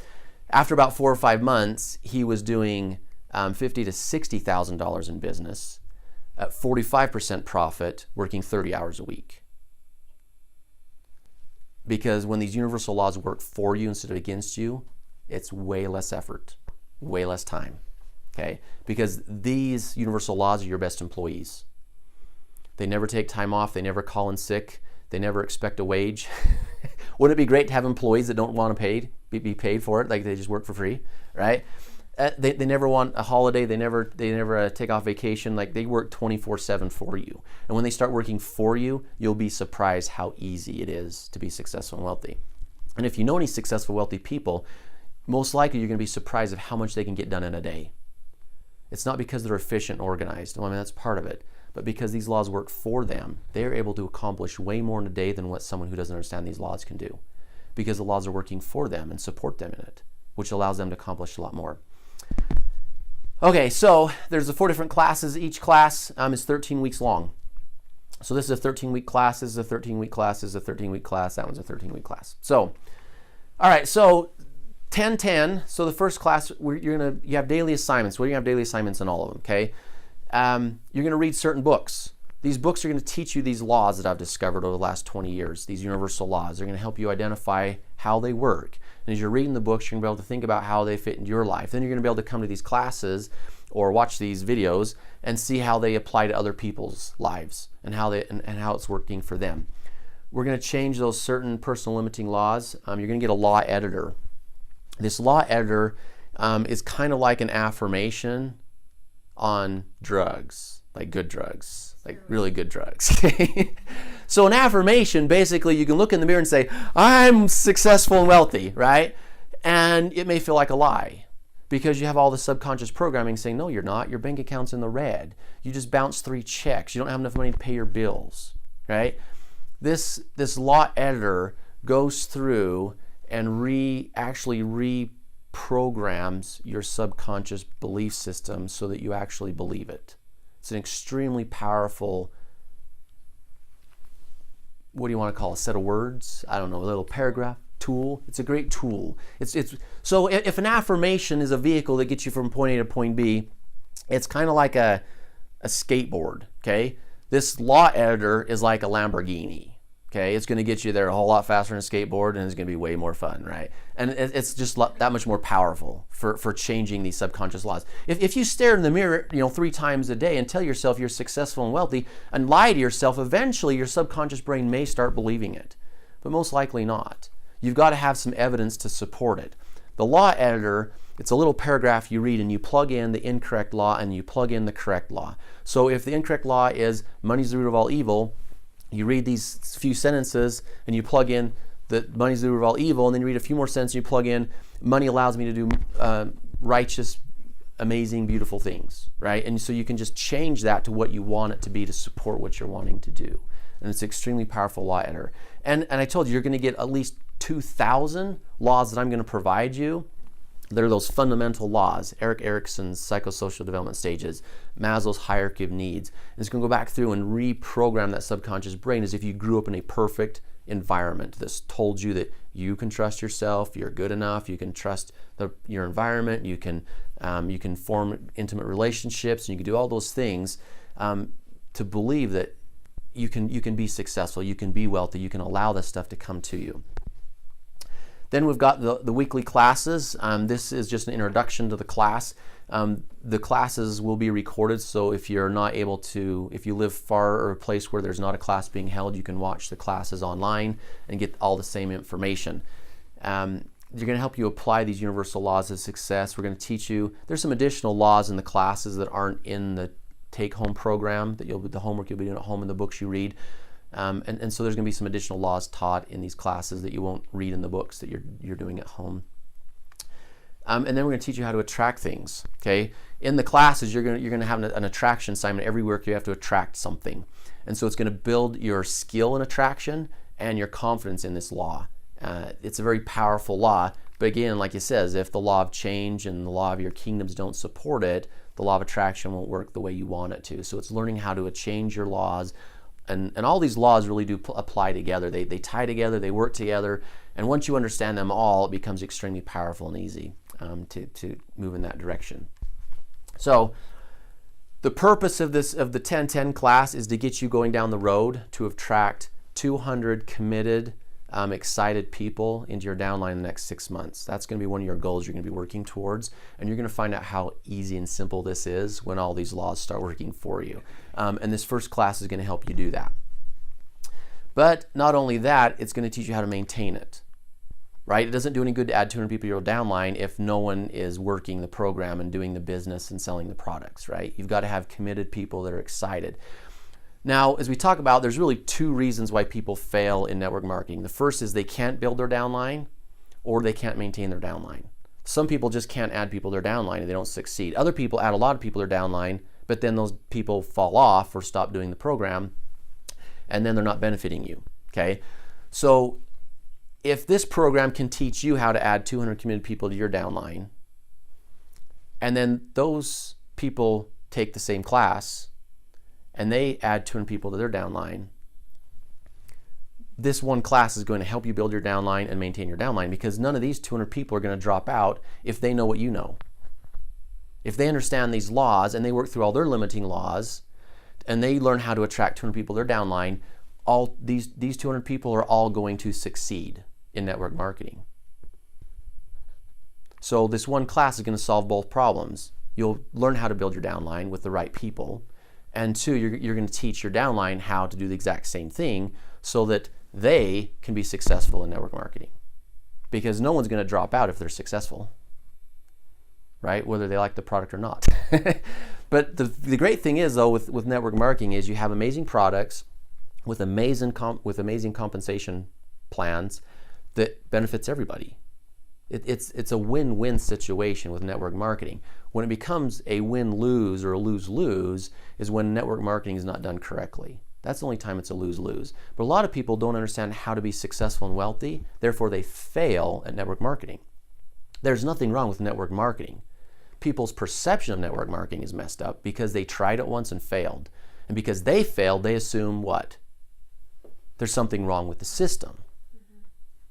After about 4 or 5 months, he was doing $50,000 to $60,000 in business at 45% profit, working 30 hours a week. Because when these universal laws work for you instead of against you, it's way less effort, way less time, okay? Because these universal laws are your best employees. They never take time off, they never call in sick, they never expect a wage. Wouldn't it be great to have employees that don't want to be paid for it, like they just work for free, right? They never want a holiday, they never take off vacation, like they work 24/7 for you. And when they start working for you, you'll be surprised how easy it is to be successful and wealthy. And if you know any successful, wealthy people, most likely you're going to be surprised at how much they can get done in a day. It's not because they're efficient and organized, well, I mean that's part of it, but because these laws work for them, they're able to accomplish way more in a day than what someone who doesn't understand these laws can do. Because the laws are working for them and support them in it, which allows them to accomplish a lot more. Okay, so there's the 4 different classes. Each class is 13 weeks long. So this is a 13-week class, this is a 13-week class, this is a 13-week class, that one's a 13-week class. So, all right, so 10-10. So the first class, you have daily assignments. Well, you're going to have daily assignments in all of them, okay? You're going to read certain books. These books are going to teach you these laws that I've discovered over the last 20 years, these universal laws. They're going to help you identify how they work. And as you're reading the books, you're going to be able to think about how they fit into your life. Then you're going to be able to come to these classes or watch these videos and see how they apply to other people's lives and how it's working for them. We're going to change those certain personal limiting laws. You're going to get a law editor. This law editor is kind of like an affirmation on drugs, like good drugs, like really good drugs. So an affirmation, basically you can look in the mirror and say, I'm successful and wealthy, right? And it may feel like a lie because you have all the subconscious programming saying, no, you're not. Your bank account's in the red. You just bounced 3 checks. You don't have enough money to pay your bills, right? This law editor goes through and actually reprograms your subconscious belief system so that you actually believe it. It's an extremely powerful, what do you want to call it, a set of words? I don't know, a little paragraph tool. It's a great tool. So if an affirmation is a vehicle that gets you from point A to point B, it's kind of like a skateboard, okay? This law editor is like a Lamborghini. Okay, it's going to get you there a whole lot faster than a skateboard, and it's going to be way more fun, right? And it's just that much more powerful for changing these subconscious laws. If you stare in the mirror, 3 times a day and tell yourself you're successful and wealthy and lie to yourself, eventually your subconscious brain may start believing it, but most likely not. You've got to have some evidence to support it. The law editor, it's a little paragraph you read and you plug in the incorrect law and you plug in the correct law. So if the incorrect law is money's the root of all evil, you read these few sentences and you plug in that money's the root of all evil, and then you read a few more sentences and you plug in money allows me to do righteous, amazing, beautiful things, right? And so you can just change that to what you want it to be to support what you're wanting to do. And it's an extremely powerful law editor. And I told you, you're going to get at least 2,000 laws that I'm going to provide you. They're those fundamental laws, Erik Erikson's psychosocial development stages, Maslow's hierarchy of needs. And it's going to go back through and reprogram that subconscious brain as if you grew up in a perfect environment that's told you that you can trust yourself, you're good enough, you can trust your environment, you can form intimate relationships, and you can do all those things to believe that you can be successful, you can be wealthy, you can allow this stuff to come to you. Then we've got the weekly classes. This is just an introduction to the class. The classes will be recorded, so if you're not able to, if you live far or a place where there's not a class being held, you can watch the classes online and get all the same information. They're going to help you apply these universal laws of success. We're going to teach you, there's some additional laws in the classes that aren't in the take-home program, the homework you'll be doing at home and the books you read. And so there's going to be some additional laws taught in these classes that you won't read in the books that you're doing at home. And then we're going to teach you how to attract things. Okay, in the classes you're going to have an attraction assignment. Every week you have to attract something, and so it's going to build your skill in attraction and your confidence in this law. It's a very powerful law. But again, like it says, if the law of change and the law of your kingdoms don't support it, the law of attraction won't work the way you want it to. So it's learning how to change your laws. And all these laws really do apply together. They tie together, they work together. And once you understand them all, it becomes extremely powerful and easy to move in that direction. So the purpose of the 10-10 class is to get you going down the road to attract 200 committed, excited people into your downline in the next 6 months. That's going to be one of your goals you're going to be working towards, and you're going to find out how easy and simple this is when all these laws start working for you. And this first class is going to help you do that. But not only that, it's going to teach you how to maintain it. Right? It doesn't do any good to add 200 people to your downline if no one is working the program and doing the business and selling the products, right? You've got to have committed people that are excited. Now, as we talk about, there's really two reasons why people fail in network marketing. The first is they can't build their downline or they can't maintain their downline. Some people just can't add people to their downline and they don't succeed. Other people add a lot of people to their downline, but then those people fall off or stop doing the program, and then they're not benefiting you, okay? So if this program can teach you how to add 200 committed people to your downline, and then those people take the same class and they add 200 people to their downline, this one class is going to help you build your downline and maintain your downline, because none of these 200 people are going to drop out if they know what you know. If they understand these laws and they work through all their limiting laws and they learn how to attract 200 people to their downline, all these 200 people are all going to succeed in network marketing. So this one class is going to solve both problems. You'll learn how to build your downline with the right people, and two, you're going to teach your downline how to do the exact same thing so that they can be successful in network marketing. Because no one's going to drop out if they're successful, right? Whether they like the product or not. But the great thing is, though, with network marketing is you have amazing products with amazing compensation plans that benefits everybody. It's a win-win situation with network marketing. When it becomes a win-lose or a lose-lose is when network marketing is not done correctly. That's the only time it's a lose-lose. But a lot of people don't understand how to be successful and wealthy, therefore they fail at network marketing. There's nothing wrong with network marketing. People's perception of network marketing is messed up because they tried it once and failed. And because they failed, they assume what? There's something wrong with the system.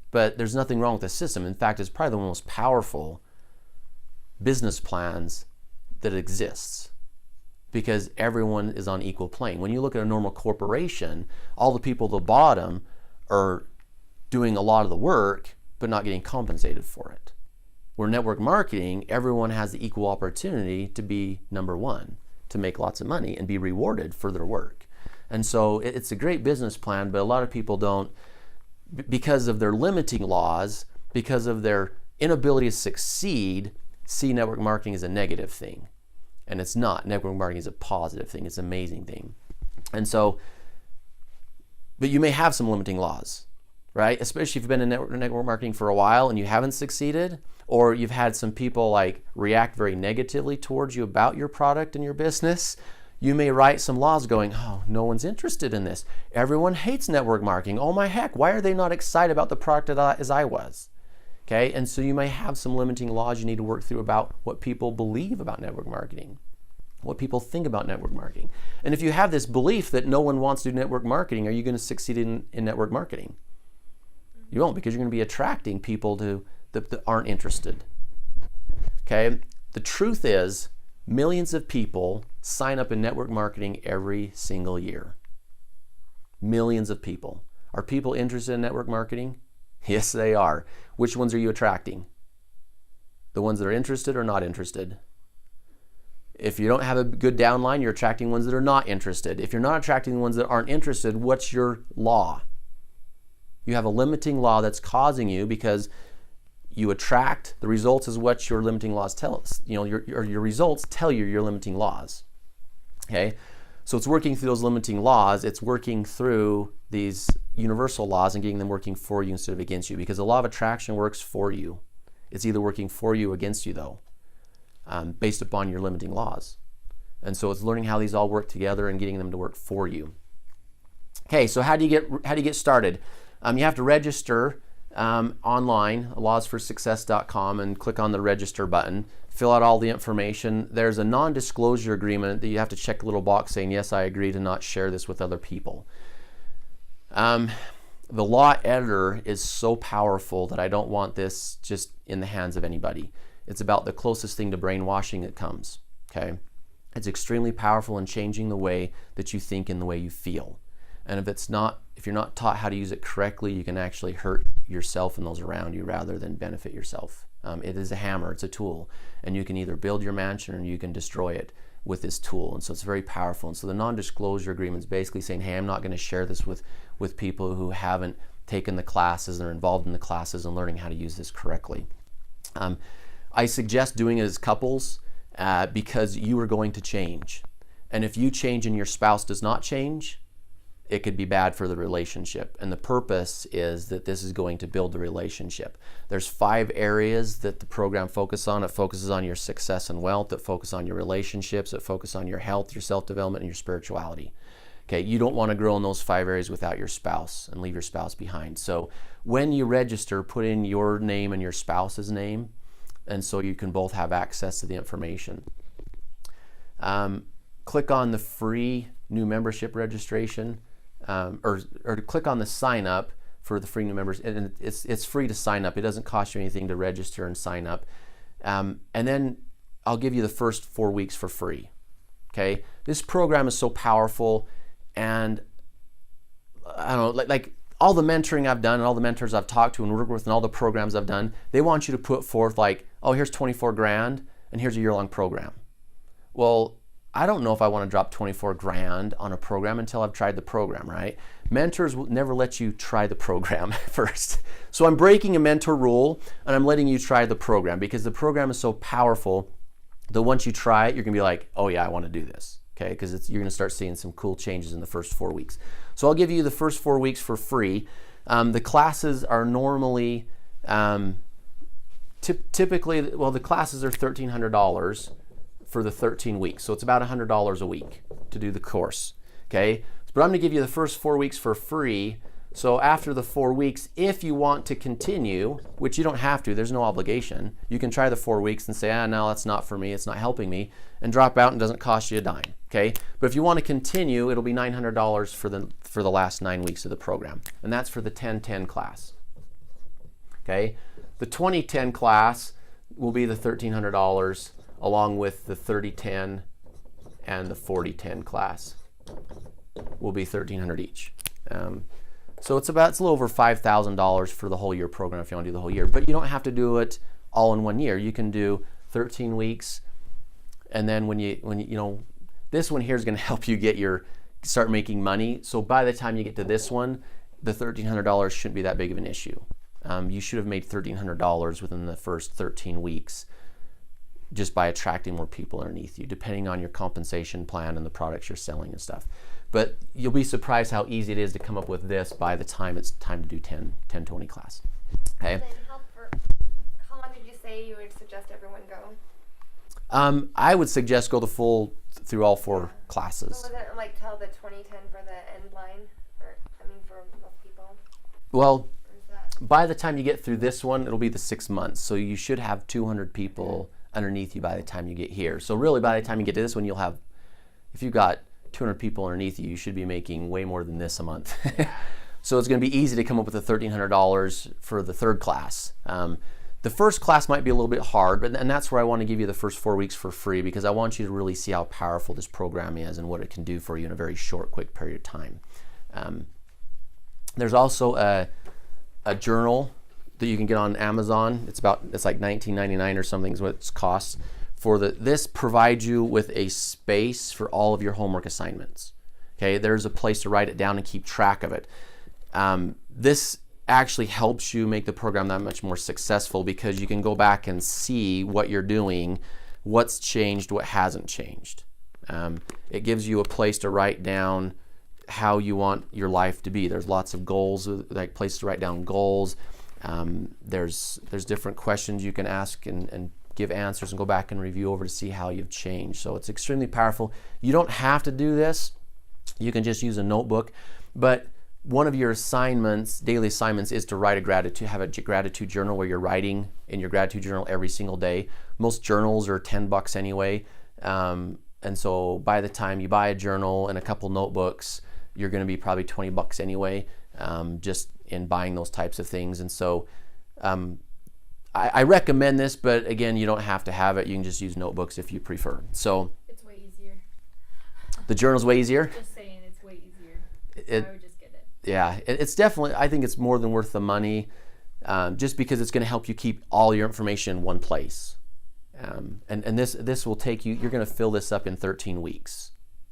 But there's nothing wrong with the system. In fact, it's probably the most powerful business plans that exists, because everyone is on equal plane. When you look at a normal corporation, all the people at the bottom are doing a lot of the work but not getting compensated for it. Where network marketing, everyone has the equal opportunity to be number one, to make lots of money and be rewarded for their work. And so it's a great business plan, but a lot of people don't, because of their limiting laws, because of their inability to succeed, see network marketing as a negative thing. And it's not. Network marketing is a positive thing. It's an amazing thing. And so, but you may have some limiting laws, right? Especially if you've been in network marketing for a while and you haven't succeeded, or you've had some people like react very negatively towards you about your product and your business. You may write some laws going, oh, no one's interested in this. Everyone hates network marketing. Oh my heck, why are they not excited about the product as I was? Okay, and so you may have some limiting laws you need to work through about what people believe about network marketing, what people think about network marketing. And if you have this belief that no one wants to do network marketing, are you going to succeed in network marketing? You won't, because you're going to be attracting people that aren't interested. Okay, the truth is, millions of people sign up in network marketing every single year. Millions of people. Are people interested in network marketing? Yes, they are. Which ones are you attracting? The ones that are interested or not interested? If you don't have a good downline, you're attracting ones that are not interested. If you're not attracting the ones that aren't interested, what's your law? You have a limiting law that's causing you, because you attract, the results is what your limiting laws tell us. You know, your results tell you your limiting laws. Okay? So it's working through those limiting laws. It's working through these universal laws and getting them working for you instead of against you, because the law of attraction works for you. It's either working for you or against you, though, based upon your limiting laws. And so it's learning how these all work together and getting them to work for you. Okay, so how do you get started? You have to register online, lawsforsuccess.com, and click on the register button. Fill out all the information. There's a non-disclosure agreement that you have to check a little box saying, yes, I agree to not share this with other people. The law editor is so powerful that I don't want this just in the hands of anybody. It's about the closest thing to brainwashing that comes, okay? It's extremely powerful in changing the way that you think and the way you feel. And if you're not taught how to use it correctly, you can actually hurt yourself and those around you rather than benefit yourself. It is a hammer, it's a tool, and you can either build your mansion or you can destroy it with this tool. And so it's very powerful. And so the non-disclosure agreement is basically saying, hey, I'm not going to share this with people who haven't taken the classes and are involved in the classes and learning how to use this correctly. I suggest doing it as couples because you are going to change. And if you change and your spouse does not change, it could be bad for the relationship. And the purpose is that this is going to build the relationship. There's 5 areas that the program focuses on. It focuses on your success and wealth. It focuses on your relationships. It focuses on your health, your self-development, and your spirituality. Okay, you don't want to grow in those 5 areas without your spouse and leave your spouse behind. So when you register, put in your name and your spouse's name, and so you can both have access to the information. Click on the free new membership registration, or click on the sign up for the free new members. And it's free to sign up. It doesn't cost you anything to register and sign up. And then I'll give you the first 4 weeks for free. Okay, this program is so powerful, and I don't know, like all the mentoring I've done and all the mentors I've talked to and worked with and all the programs I've done, they want you to put forth like, oh, here's 24 grand and here's a year-long program. Well, I don't know if I want to drop 24 grand on a program until I've tried the program, right? Mentors will never let you try the program first. So I'm breaking a mentor rule and I'm letting you try the program because the program is so powerful that once you try it, you're going to be like, oh yeah, I want to do this. Okay, because you're going to start seeing some cool changes in the first 4 weeks. So I'll give you the first 4 weeks for free. The classes are normally, typically, well, the classes are $1,300 for the 13 weeks. So it's about $100 a week to do the course. Okay, but I'm going to give you the first 4 weeks for free. So after the 4 weeks, if you want to continue, which you don't have to, there's no obligation, you can try the 4 weeks and say, no, that's not for me, it's not helping me, and drop out and doesn't cost you a dime, okay? But if you want to continue, it'll be $900 for the last 9 weeks of the program, and that's for the 10-10 class, okay? The 20-10 class will be the $1,300 along with the 30-10 and the 40-10 class will be $1,300 each. So it's a little over $5,000 for the whole year program if you want to do the whole year. But you don't have to do it all in 1 year. You can do 13 weeks, and then when you know, this one here is going to help you start making money. So by the time you get to this one, the $1,300 shouldn't be that big of an issue. You should have made $1,300 within the first 13 weeks just by attracting more people underneath you, depending on your compensation plan and the products you're selling and stuff. But you'll be surprised how easy it is to come up with this by the time it's time to do 10-20 class. Okay. Then how long did you say you would suggest everyone go? I would suggest go through all 4 classes. So was it like till the 2010 for the end line? For most people? Well, by the time you get through this one, it'll be the 6 months. So you should have 200 people underneath you by the time you get here. So really by the time you get to this one, you'll have, if you've got 200 people underneath you, you should be making way more than this a month. So it's going to be easy to come up with the $1,300 for the 3rd class. The first class might be a little bit hard, and that's where I want to give you the first 4 weeks for free because I want you to really see how powerful this program is and what it can do for you in a very short, quick period of time. There's also a journal that you can get on Amazon. It's like $19.99 or something is what it costs. This provides you with a space for all of your homework assignments. Okay, there's a place to write it down and keep track of it. This actually helps you make the program that much more successful because you can go back and see what you're doing, what's changed, what hasn't changed. It gives you a place to write down how you want your life to be. There's lots of goals, like places to write down goals. There's different questions you can ask and give answers and go back and review over to see how you've changed. So it's extremely powerful. You don't have to do this. You can just use a notebook. But one of your assignments, daily assignments, is to have a gratitude journal where you're writing in your gratitude journal every single day. Most journals are $10 anyway. And so by the time you buy a journal and a couple notebooks, you're going to be probably $20 anyway, just in buying those types of things. And so I recommend this, but again, you don't have to have it. You can just use notebooks if you prefer. So it's way easier. The journal's way easier? Just saying, it's way easier. I would just get it. Yeah, it's definitely, I think it's more than worth the money, just because it's going to help you keep all your information in one place. And this will take you, you're going to fill this up in 13 weeks.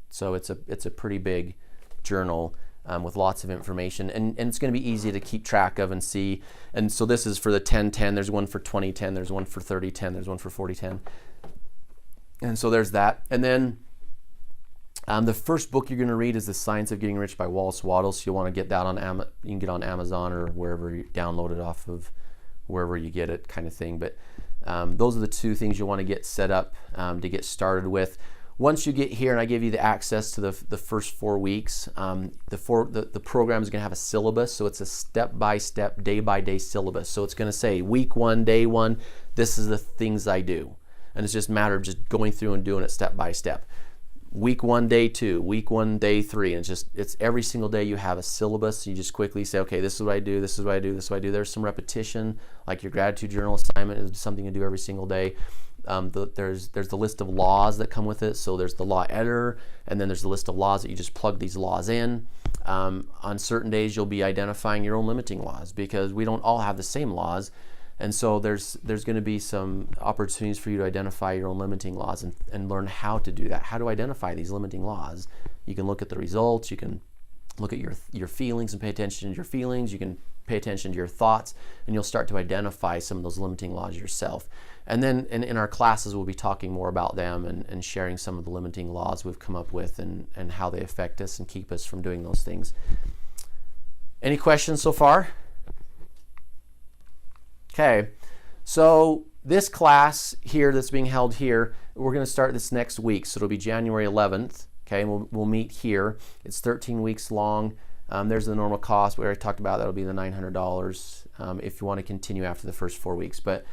So it's a pretty big journal with lots of information, and it's going to be easy to keep track of and see. And so this is for the 10-10, there's one for 20-10, there's one for 30-10, there's one for 40-10. And so there's that. And then the first book you're going to read is The Science of Getting Rich by Wallace Wattles. So you'll want to get that you can get on Amazon or wherever you download it off of, wherever you get it, kind of thing. But those are the two things you want to get set up to get started with. Once you get here and I give you the access to the first 4 weeks, the program is going to have a syllabus. So it's a step-by-step, day-by-day syllabus. So it's going to say week 1, day 1, this is the things I do. And it's just a matter of just going through and doing it step by step. Week 1, day 2, week 1, day 3. And it's every single day you have a syllabus. You just quickly say, okay, this is what I do, this is what I do, this is what I do. There's some repetition, like your gratitude journal assignment is something you do every single day. There's the list of laws that come with it. So there's the law editor, and then there's the list of laws that you just plug these laws in. On certain days, you'll be identifying your own limiting laws, because we don't all have the same laws. And so there's going to be some opportunities for you to identify your own limiting laws and learn how to do that. How to identify these limiting laws. You can look at the results. You can look at your feelings and pay attention to your feelings. You can pay attention to your thoughts, and you'll start to identify some of those limiting laws yourself. And then in our classes, we'll be talking more about them and sharing some of the limiting laws we've come up with and how they affect us and keep us from doing those things. Any questions so far? Okay, so this class here that's being held here, we're going to start this next week. So it'll be January 11th. Okay, and we'll meet here. It's 13 weeks long. There's the normal cost. We already talked about that'll be the $900 if you want to continue after the first 4 weeks. But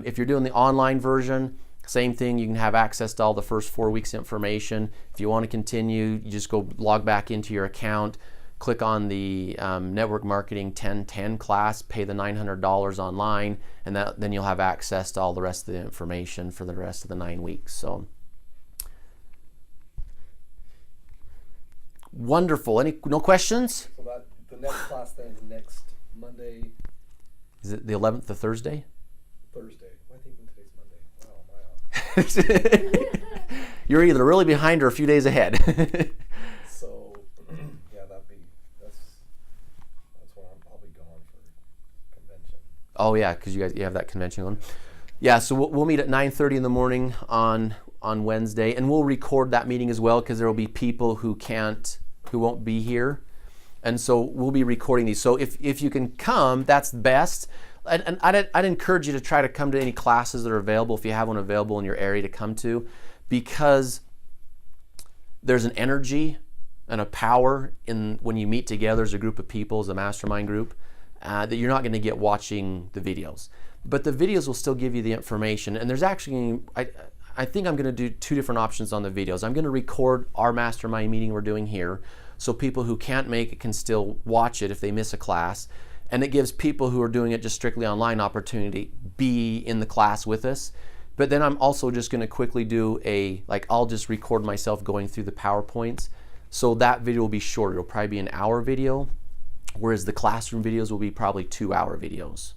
if you're doing the online version, same thing. You can have access to all the first 4 weeks information. If you want to continue, you just go log back into your account, click on the Network Marketing 1010 class, pay the $900 online, and then you'll have access to all the rest of the information for the rest of the 9 weeks. So wonderful. No questions? So the next class then is next Monday, Is it the 11th, the Thursday? Thursday. Am I thinking today's Monday? Wow, am I off? You're either really behind or a few days ahead. So yeah, that's when I'll be gone for convention. Oh yeah, because you have that convention on. Yeah, so we'll meet at 9:30 in the morning on Wednesday, and we'll record that meeting as well, because there will be people who won't be here, and so we'll be recording these. So if you can come, that's best. And I'd encourage you to try to come to any classes that are available, if you have one available in your area to come to, because there's an energy and a power when you meet together as a group of people, as a mastermind group, that you're not going to get watching the videos. But the videos will still give you the information. And there's actually, I think I'm going to do 2 different options on the videos. I'm going to record our mastermind meeting we're doing here, so people who can't make it can still watch it if they miss a class. And it gives people who are doing it just strictly online opportunity be in the class with us. But then I'm also just going to quickly do I'll just record myself going through the PowerPoints. So that video will be shorter. It'll probably be an hour video, whereas the classroom videos will be probably 2-hour videos.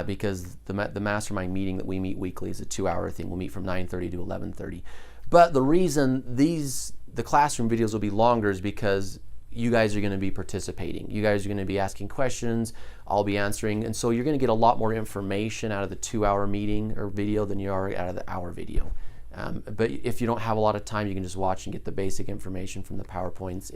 Because the mastermind meeting that we meet weekly is a 2-hour thing. We'll meet from 9:30 to 11:30. But the reason the classroom videos will be longer is because you guys are going to be participating. You guys are going to be asking questions. I'll be answering. And so you're going to get a lot more information out of the 2-hour meeting or video than you are out of the hour video. But if you don't have a lot of time, you can just watch and get the basic information from the PowerPoints.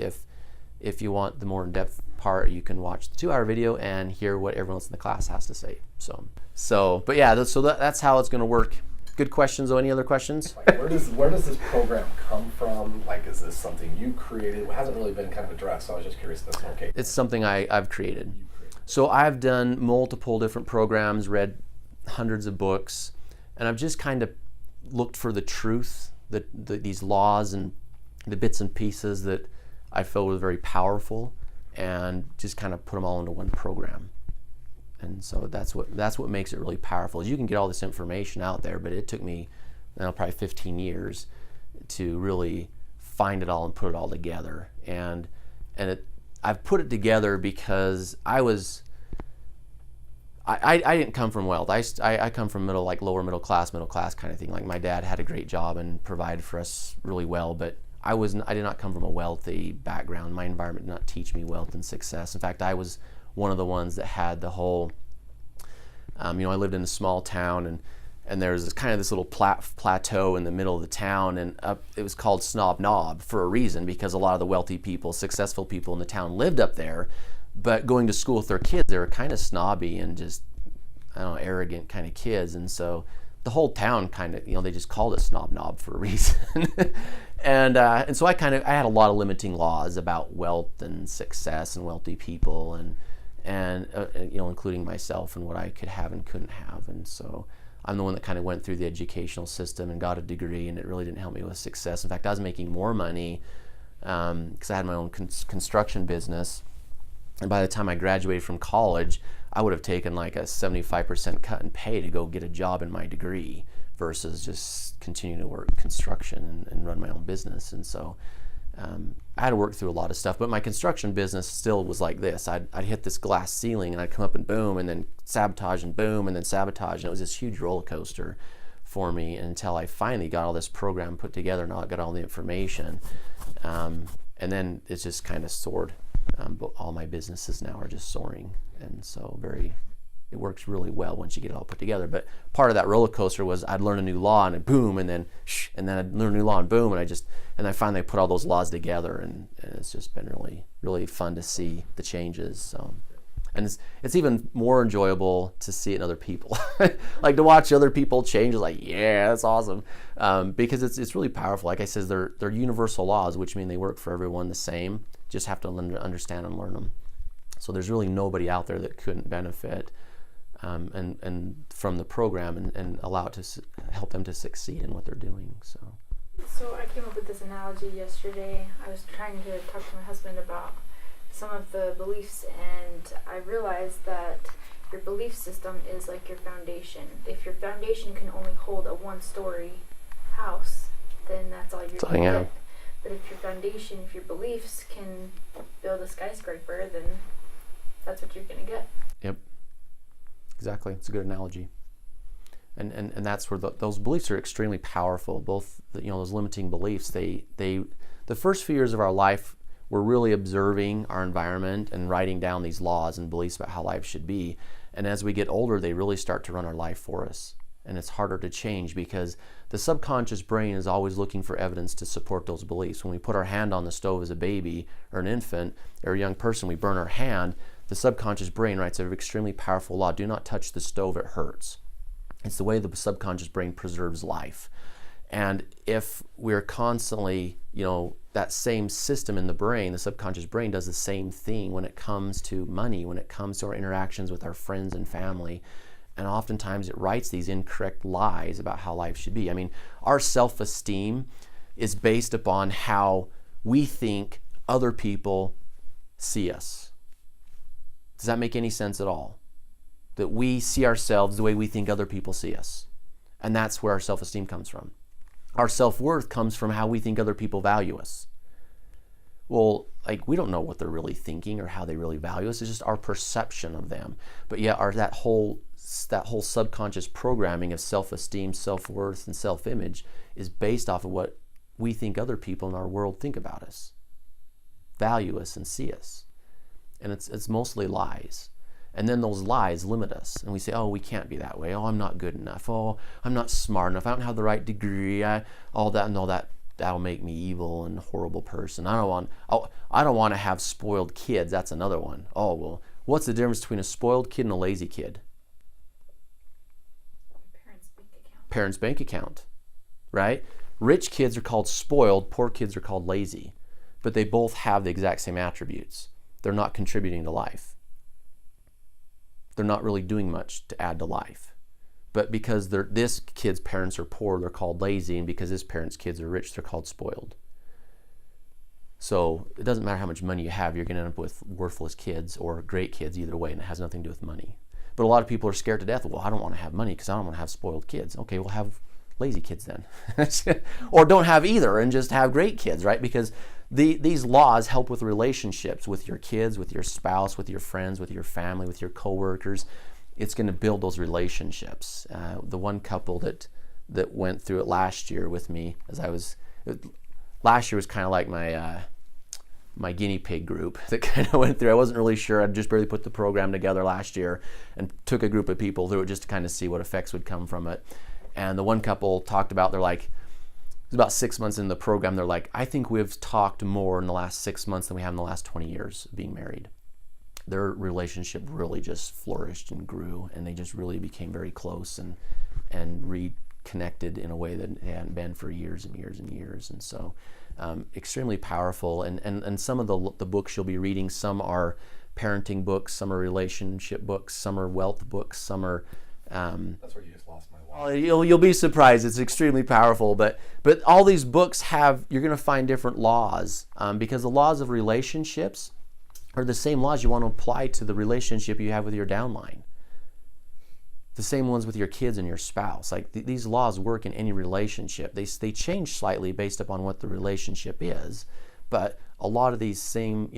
If you want the more in-depth part, you can watch the 2-hour video and hear what everyone else in the class has to say. But yeah, so that's how it's going to work Good questions. Any other questions? Like, where does this program come from? Like, is this something you created? It hasn't really been kind of addressed, so I was just curious if that's okay. It's something I've created. You created. So I've done multiple different programs, read hundreds of books, and I've just kind of looked for the truth, these laws and the bits and pieces that I felt were very powerful, and just kind of put them all into one program. And so that's what makes it really powerful. Is you can get all this information out there, but it took me probably 15 years to really find it all and put it all together. And I've put it together because I didn't come from wealth. I come from lower middle class kind of thing. Like my dad had a great job and provided for us really well, but I did not come from a wealthy background. My environment did not teach me wealth and success. In fact, I was one of the ones that had the whole, I lived in a small town, and there was this little plateau in the middle of the town, and it was called Snob Knob for a reason, because a lot of the wealthy people, successful people in the town lived up there, but going to school with their kids, they were kind of snobby and just, arrogant kind of kids, and so the whole town kind of, they just called it Snob Knob for a reason. And so I had a lot of limiting laws about wealth and success and wealthy people, and including myself and what I could have and couldn't have. And so I'm the one that kind of went through the educational system and got a degree, and it really didn't help me with success. In fact, I was making more money because I had my own construction business. And by the time I graduated from college, I would have taken like a 75% cut in pay to go get a job in my degree versus just continue to work construction and run my own business. And so I had to work through a lot of stuff, but my construction business still was like this. I'd hit this glass ceiling and I'd come up and boom, and then sabotage and boom, and then sabotage. And it was this huge roller coaster for me until I finally got all this program put together and I got all the information. And then it's just kind of soared. But all my businesses now are just soaring. And so it works really well once you get it all put together. But part of that roller coaster was I'd learn a new law and then boom, and then I'd learn a new law and boom, and I finally put all those laws together, and it's just been really, really fun to see the changes. So, and it's even more enjoyable to see it in other people. Like to watch other people change is like, yeah, that's awesome. Because it's really powerful. Like I said, they're universal laws, which mean they work for everyone the same. Just have to understand and learn them. So there's really nobody out there that couldn't benefit and from the program and allow it to help them to succeed in what they're doing. So I came up with this analogy yesterday. I was trying to talk to my husband about some of the beliefs, and I realized that your belief system is like your foundation. If your foundation can only hold a one-story house, then that's all you're going to get. But if your beliefs can build a skyscraper, then that's what you're going to get. Yep. Exactly. It's a good analogy. And that's where those beliefs are extremely powerful. Both those limiting beliefs, the first few years of our life, we're really observing our environment and writing down these laws and beliefs about how life should be. And as we get older, they really start to run our life for us. And it's harder to change because the subconscious brain is always looking for evidence to support those beliefs. When we put our hand on the stove as a baby or an infant or a young person, we burn our hand, the subconscious brain writes an extremely powerful law: do not touch the stove, it hurts. It's the way the subconscious brain preserves life. And if we're constantly, that same system in the brain, the subconscious brain does the same thing when it comes to money, when it comes to our interactions with our friends and family. And oftentimes it writes these incorrect lies about how life should be. I mean, our self-esteem is based upon how we think other people see us. Does that make any sense at all? That we see ourselves the way we think other people see us. And that's where our self-esteem comes from. Our self-worth comes from how we think other people value us. Well, we don't know what they're really thinking or how they really value us. It's just our perception of them. But yet that whole subconscious programming of self-esteem, self-worth, and self-image is based off of what we think other people in our world think about us, value us, and see us. And it's mostly lies. And then those lies limit us. And we say, oh, we can't be that way. Oh, I'm not good enough. Oh, I'm not smart enough. I don't have the right degree. All that, that'll make me evil and a horrible person. I don't want to have spoiled kids. That's another one. Oh, well, what's the difference between a spoiled kid and a lazy kid? parents' bank account, right? Rich kids are called spoiled, poor kids are called lazy, but they both have the exact same attributes. They're not contributing to life. They're not really doing much to add to life. But because this kid's parents are poor, they're called lazy, and because this parent's kids are rich, they're called spoiled. So it doesn't matter how much money you have, you're going to end up with worthless kids or great kids either way, and it has nothing to do with money. But a lot of people are scared to death. Well, I don't want to have money because I don't want to have spoiled kids. Okay, well, have lazy kids then. Or don't have either and just have great kids, right? Because these laws help with relationships with your kids, with your spouse, with your friends, with your family, with your coworkers. It's going to build those relationships. The one couple that went through it last year with me, last year was kind of like my guinea pig group that kind of went through. I wasn't really sure. I just barely put the program together last year and took a group of people through it just to kind of see what effects would come from it. And the one couple talked about, they're like, it was about 6 months into the program, they're like, I think we've talked more in the last 6 months than we have in the last 20 years of being married. Their relationship really just flourished and grew, and they just really became very close and reconnected in a way that they hadn't been for years and years and years. And so extremely powerful. And some of the books you'll be reading, some are parenting books, some are relationship books, some are wealth books, some are That's where you just lost my wallet. you'll be surprised. It's extremely powerful. But all these books you're going to find different laws because the laws of relationships are the same laws you want to apply to the relationship you have with your downline. The same ones with your kids and your spouse. Like these laws work in any relationship. They change slightly based upon what the relationship is, but a lot of these same,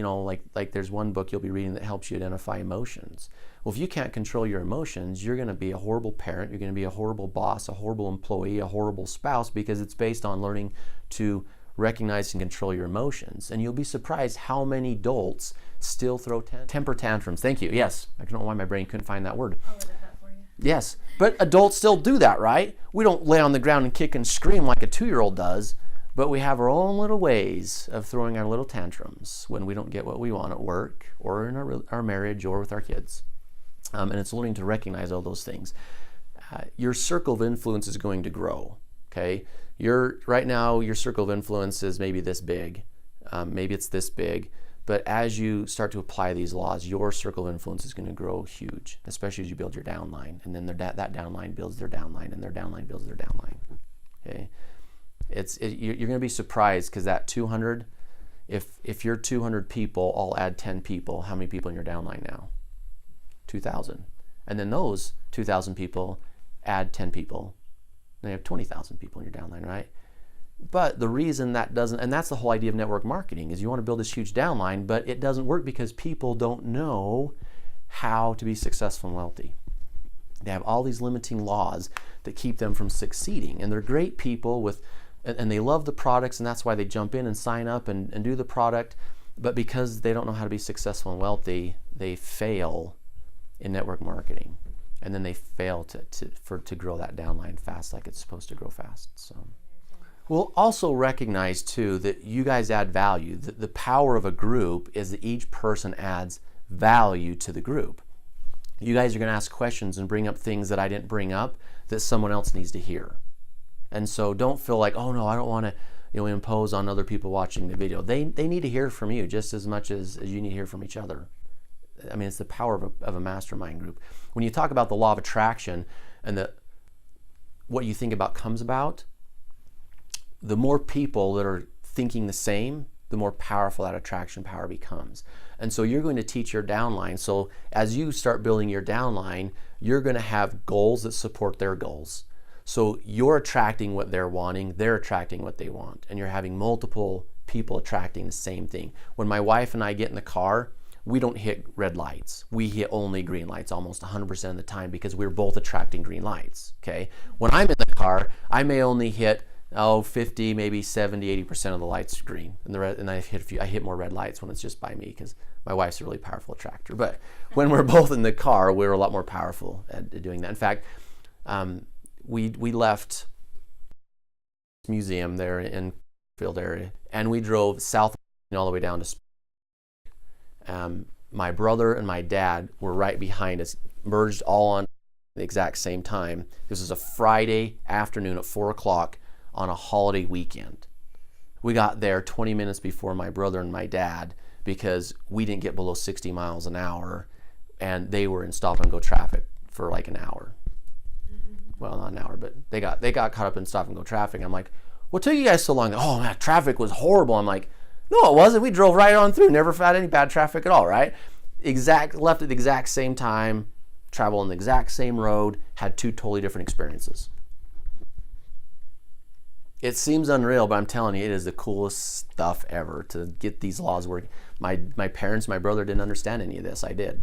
like there's one book you'll be reading that helps you identify emotions. Well, if you can't control your emotions, you're going to be a horrible parent, you're going to be a horrible boss, a horrible employee, a horrible spouse, because it's based on learning to recognize and control your emotions. And you'll be surprised how many adults still throw temper tantrums. Thank you. Yes. I don't know why my brain couldn't find that word. I'll edit that for you. Yes. But adults still do that, right? We don't lay on the ground and kick and scream like a 2-year-old does, but we have our own little ways of throwing our little tantrums when we don't get what we want at work or in our marriage or with our kids. And it's learning to recognize all those things. Your circle of influence is going to grow, okay? Right now, your circle of influence is maybe this big. Maybe it's this big. But as you start to apply these laws, your circle of influence is going to grow huge, especially as you build your downline. And then that downline builds their downline, and their downline builds their downline. Okay? You're going to be surprised because that 200, if you're 200 people, I'll add 10 people. How many people in your downline now? 2,000. And then those 2,000 people add 10 people. Then you have 20,000 people in your downline, right? But the reason that doesn't, and that's the whole idea of network marketing, is you want to build this huge downline, but it doesn't work because people don't know how to be successful and wealthy. They have all these limiting laws that keep them from succeeding. And they're great people and they love the products, and that's why they jump in and sign up and do the product. But because they don't know how to be successful and wealthy, they fail in network marketing. And then they fail to grow that downline fast like it's supposed to grow fast. So we'll also recognize too that you guys add value. The power of a group is that each person adds value to the group. You guys are going to ask questions and bring up things that I didn't bring up that someone else needs to hear. And so don't feel like, oh no, I don't want to impose on other people watching the video. They need to hear from you just as much as you need to hear from each other. I mean, it's the power of a mastermind group. When you talk about the law of attraction and what you think about comes about, the more people that are thinking the same, the more powerful that attraction power becomes. And so you're going to teach your downline. So as you start building your downline, you're going to have goals that support their goals. So you're attracting what they're wanting, they're attracting what they want, and you're having multiple people attracting the same thing. When my wife and I get in the car, we don't hit red lights. We hit only green lights almost 100% of the time because we're both attracting green lights, okay? When I'm in the car, I may only hit 50, maybe 70, 80% of the lights green. And I hit more red lights when it's just by me because my wife's a really powerful attractor. But when we're both in the car, we're a lot more powerful at doing that. In fact, we left the museum there in Field area and we drove south all the way down to my brother and my dad were right behind us, merged all on the exact same time. This was a Friday afternoon at 4 o'clock on a holiday weekend. We got there 20 minutes before my brother and my dad because we didn't get below 60 miles an hour, and they were in stop and go traffic for like an hour. Well, not an hour, but they got caught up in stop and go traffic. I'm like, what took you guys so long? Oh man, traffic was horrible. I'm like, no, it wasn't. We drove right on through. Never had any bad traffic at all, right? Left at the exact same time, travel on the exact same road, had two totally different experiences. It seems unreal, but I'm telling you, it is the coolest stuff ever to get these laws working. My parents, my brother didn't understand any of this. I did.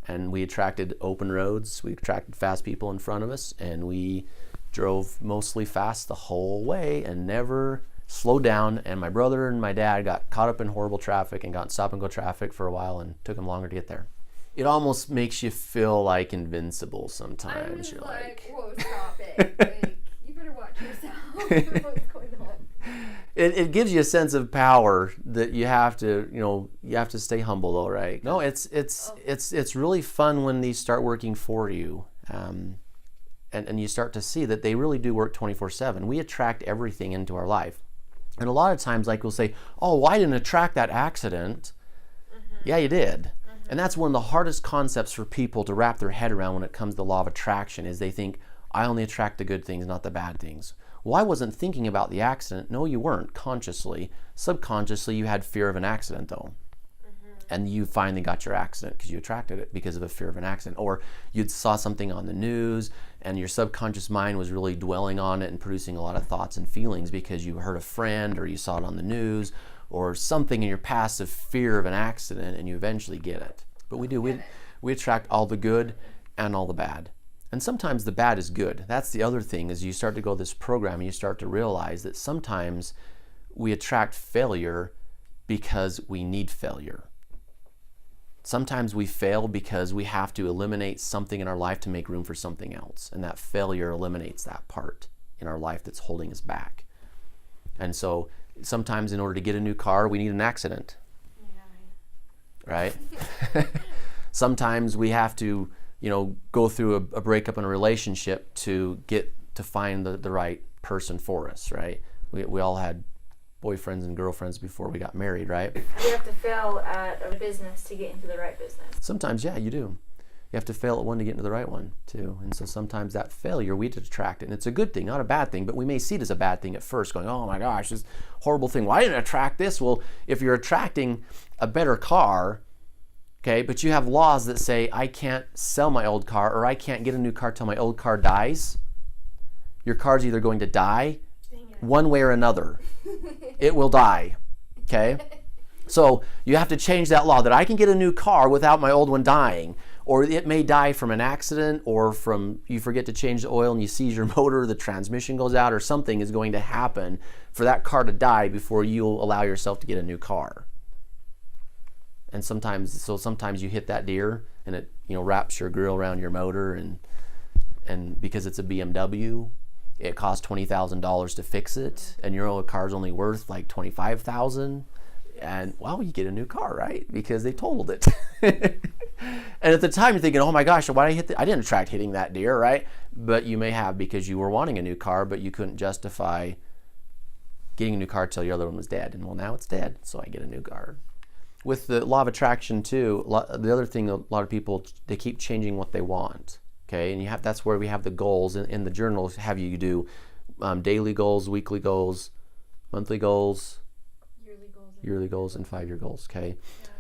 And we attracted open roads. We attracted fast people in front of us, and we drove mostly fast the whole way and never slowed down. And my brother and my dad got caught up in horrible traffic and got in stop and go traffic for a while, and took them longer to get there. It almost makes you feel like invincible sometimes. I was You're like, whoa, stop it. Like, you better watch yourself. What's going on? It gives you a sense of power that you have to stay humble though, right? No, it's really fun when these start working for you, and you start to see that they really do work 24/7. We attract everything into our life, and a lot of times, like we'll say, "Oh, well, I didn't attract that accident." Yeah, you did. And that's one of the hardest concepts for people to wrap their head around when it comes to the law of attraction, is they think, I only attract the good things, not the bad things. Well, I wasn't thinking about the accident. No, you weren't consciously. Subconsciously, you had fear of an accident, though. And you finally got your accident because you attracted it because of a fear of an accident. Or you saw something on the news and your subconscious mind was really dwelling on it and producing a lot of thoughts and feelings because you heard a friend or you saw it on the news or something in your past of fear of an accident, and you eventually get it. But we do. We attract all the good and all the bad. And sometimes the bad is good. That's the other thing, is you start to go this program and you start to realize that sometimes we attract failure because we need failure. Sometimes we fail because we have to eliminate something in our life to make room for something else. And that failure eliminates that part in our life that's holding us back. And so sometimes in order to get a new car, we need an accident. Right? Sometimes we have to, go through a breakup in a relationship to find the right person for us, right? We all had boyfriends and girlfriends before we got married, right? You have to fail at a business to get into the right business. Sometimes, yeah, you do. You have to fail at one to get into the right one, too. And so sometimes that failure, we attract it. And it's a good thing, not a bad thing, but we may see it as a bad thing at first, going, oh my gosh, this horrible thing. Why didn't I attract this? Well, if you're attracting a better car, okay, but you have laws that say, I can't sell my old car or I can't get a new car till my old car dies, your car's either going to die one way or another. It will die, okay? So you have to change that law that I can get a new car without my old one dying, or it may die from an accident, or from you forget to change the oil and you seize your motor, the transmission goes out, or something is going to happen for that car to die before you'll allow yourself to get a new car. And sometimes you hit that deer and it wraps your grill around your motor, and because it's a BMW, it costs $20,000 to fix it, and your old car's only worth like $25,000, and you get a new car, right? Because they totaled it. And at the time you're thinking, oh my gosh, why did I didn't attract hitting that deer, right? But you may have, because you were wanting a new car, but you couldn't justify getting a new car till your other one was dead. And well, now it's dead, so I get a new car. With the law of attraction too, the other thing, a lot of people, they keep changing what they want. Okay, and that's where we have the goals in the journal. Have you do daily goals, weekly goals, monthly goals, yearly goals, and 5-year goals. Okay, yeah.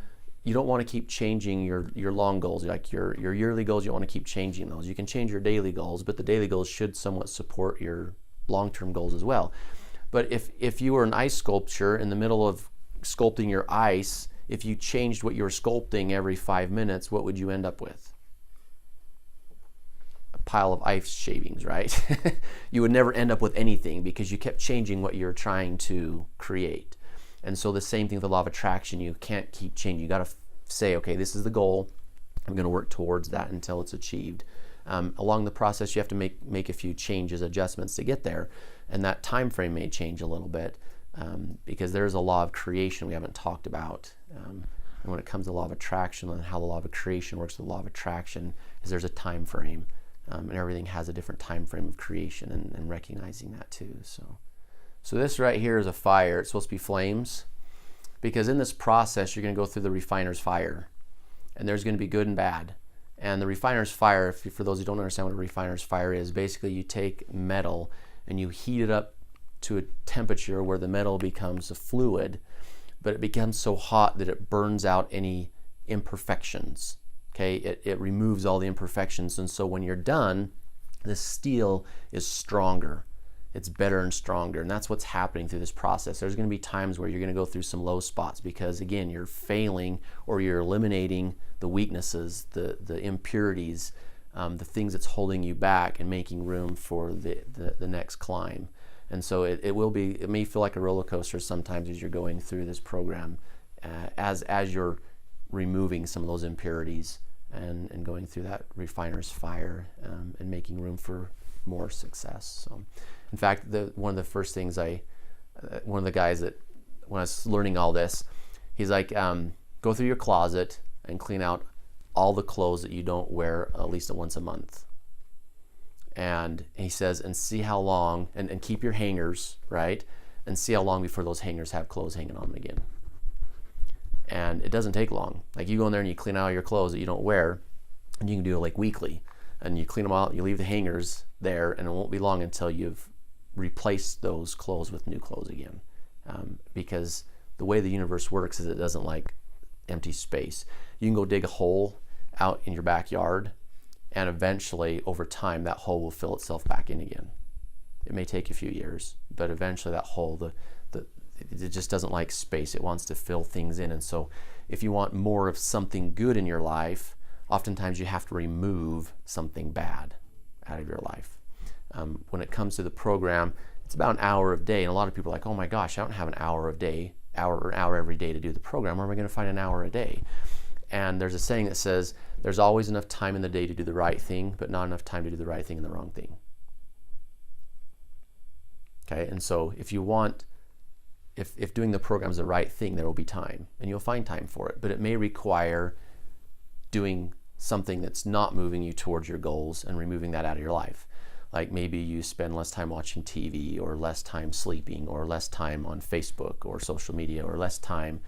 You don't want to keep changing your long goals, like your yearly goals. You don't want to keep changing those. You can change your daily goals, but the daily goals should somewhat support your long-term goals as well. But if you were an ice sculpture in the middle of sculpting your ice, if you changed what you were sculpting every 5 minutes, what would you end up with? Pile of ice shavings, right? You would never end up with anything because you kept changing what you're trying to create. And so the same thing with the law of attraction, you can't keep changing. You got to say, okay, this is the goal. I'm going to work towards that until it's achieved. Along the process, you have to make a few changes, adjustments to get there. And that time frame may change a little bit because there's a law of creation we haven't talked about. And when it comes to the law of attraction and how the law of creation works, the law of attraction is there's a time frame. And everything has a different time frame of creation, and recognizing that too. So this right here is a fire. It's supposed to be flames, because in this process you're going to go through the refiner's fire, and there's going to be good and bad. And the refiner's fire, for those who don't understand what a refiner's fire is, basically you take metal and you heat it up to a temperature where the metal becomes a fluid, but it becomes so hot that it burns out any imperfections. Okay, it removes all the imperfections, and so when you're done, the steel is stronger. It's better and stronger, and that's what's happening through this process. There's going to be times where you're going to go through some low spots, because again, you're failing, or you're eliminating the weaknesses, the impurities, the things that's holding you back, and making room for the next climb. And so it may feel like a roller coaster sometimes as you're going through this program, as you're removing some of those impurities and going through that refiner's fire, and making room for more success. So, in fact, one of the first things one of the guys that, when I was learning all this, he's like, go through your closet and clean out all the clothes that you don't wear at least once a month. And he says, and see how long, and keep your hangers, right? And see how long before those hangers have clothes hanging on them again. And it doesn't take long. Like, you go in there and you clean out your clothes that you don't wear, and you can do it like weekly. And you clean them out, you leave the hangers there, and it won't be long until you've replaced those clothes with new clothes again. Because the way the universe works is it doesn't like empty space. You can go dig a hole out in your backyard, and eventually, over time, that hole will fill itself back in again. It may take a few years, but eventually that hole, it just doesn't like space. It wants to fill things in. And so if you want more of something good in your life, oftentimes you have to remove something bad out of your life. When it comes to the program, it's about an hour a day. And a lot of people are like, oh my gosh, I don't have an hour every day to do the program. Where am I going to find an hour a day? And there's a saying that says, there's always enough time in the day to do the right thing, but not enough time to do the right thing and the wrong thing. Okay, and so if doing the program is the right thing, there will be time, and you'll find time for it. But it may require doing something that's not moving you towards your goals and removing that out of your life. Like, maybe you spend less time watching TV, or less time sleeping, or less time on Facebook or social media, or less time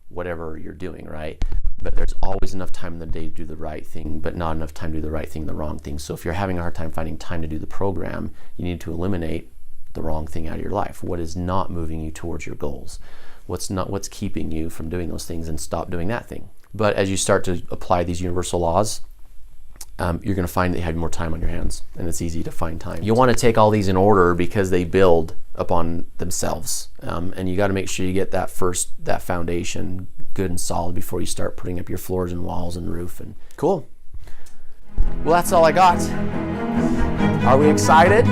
whatever you're doing, right? But there's always enough time in the day to do the right thing, but not enough time to do the right thing and the wrong thing. So if you're having a hard time finding time to do the program, you need to eliminate the wrong thing out of your life. What is not moving you towards your goals? What's keeping you from doing those things, and stop doing that thing. But as you start to apply these universal laws, you're going to find that you have more time on your hands, and it's easy to find time. You want to take all these in order, because they build upon themselves, and you got to make sure you get that foundation good and solid before you start putting up your floors and walls and roof. And cool. Well, that's all I got. Are we excited?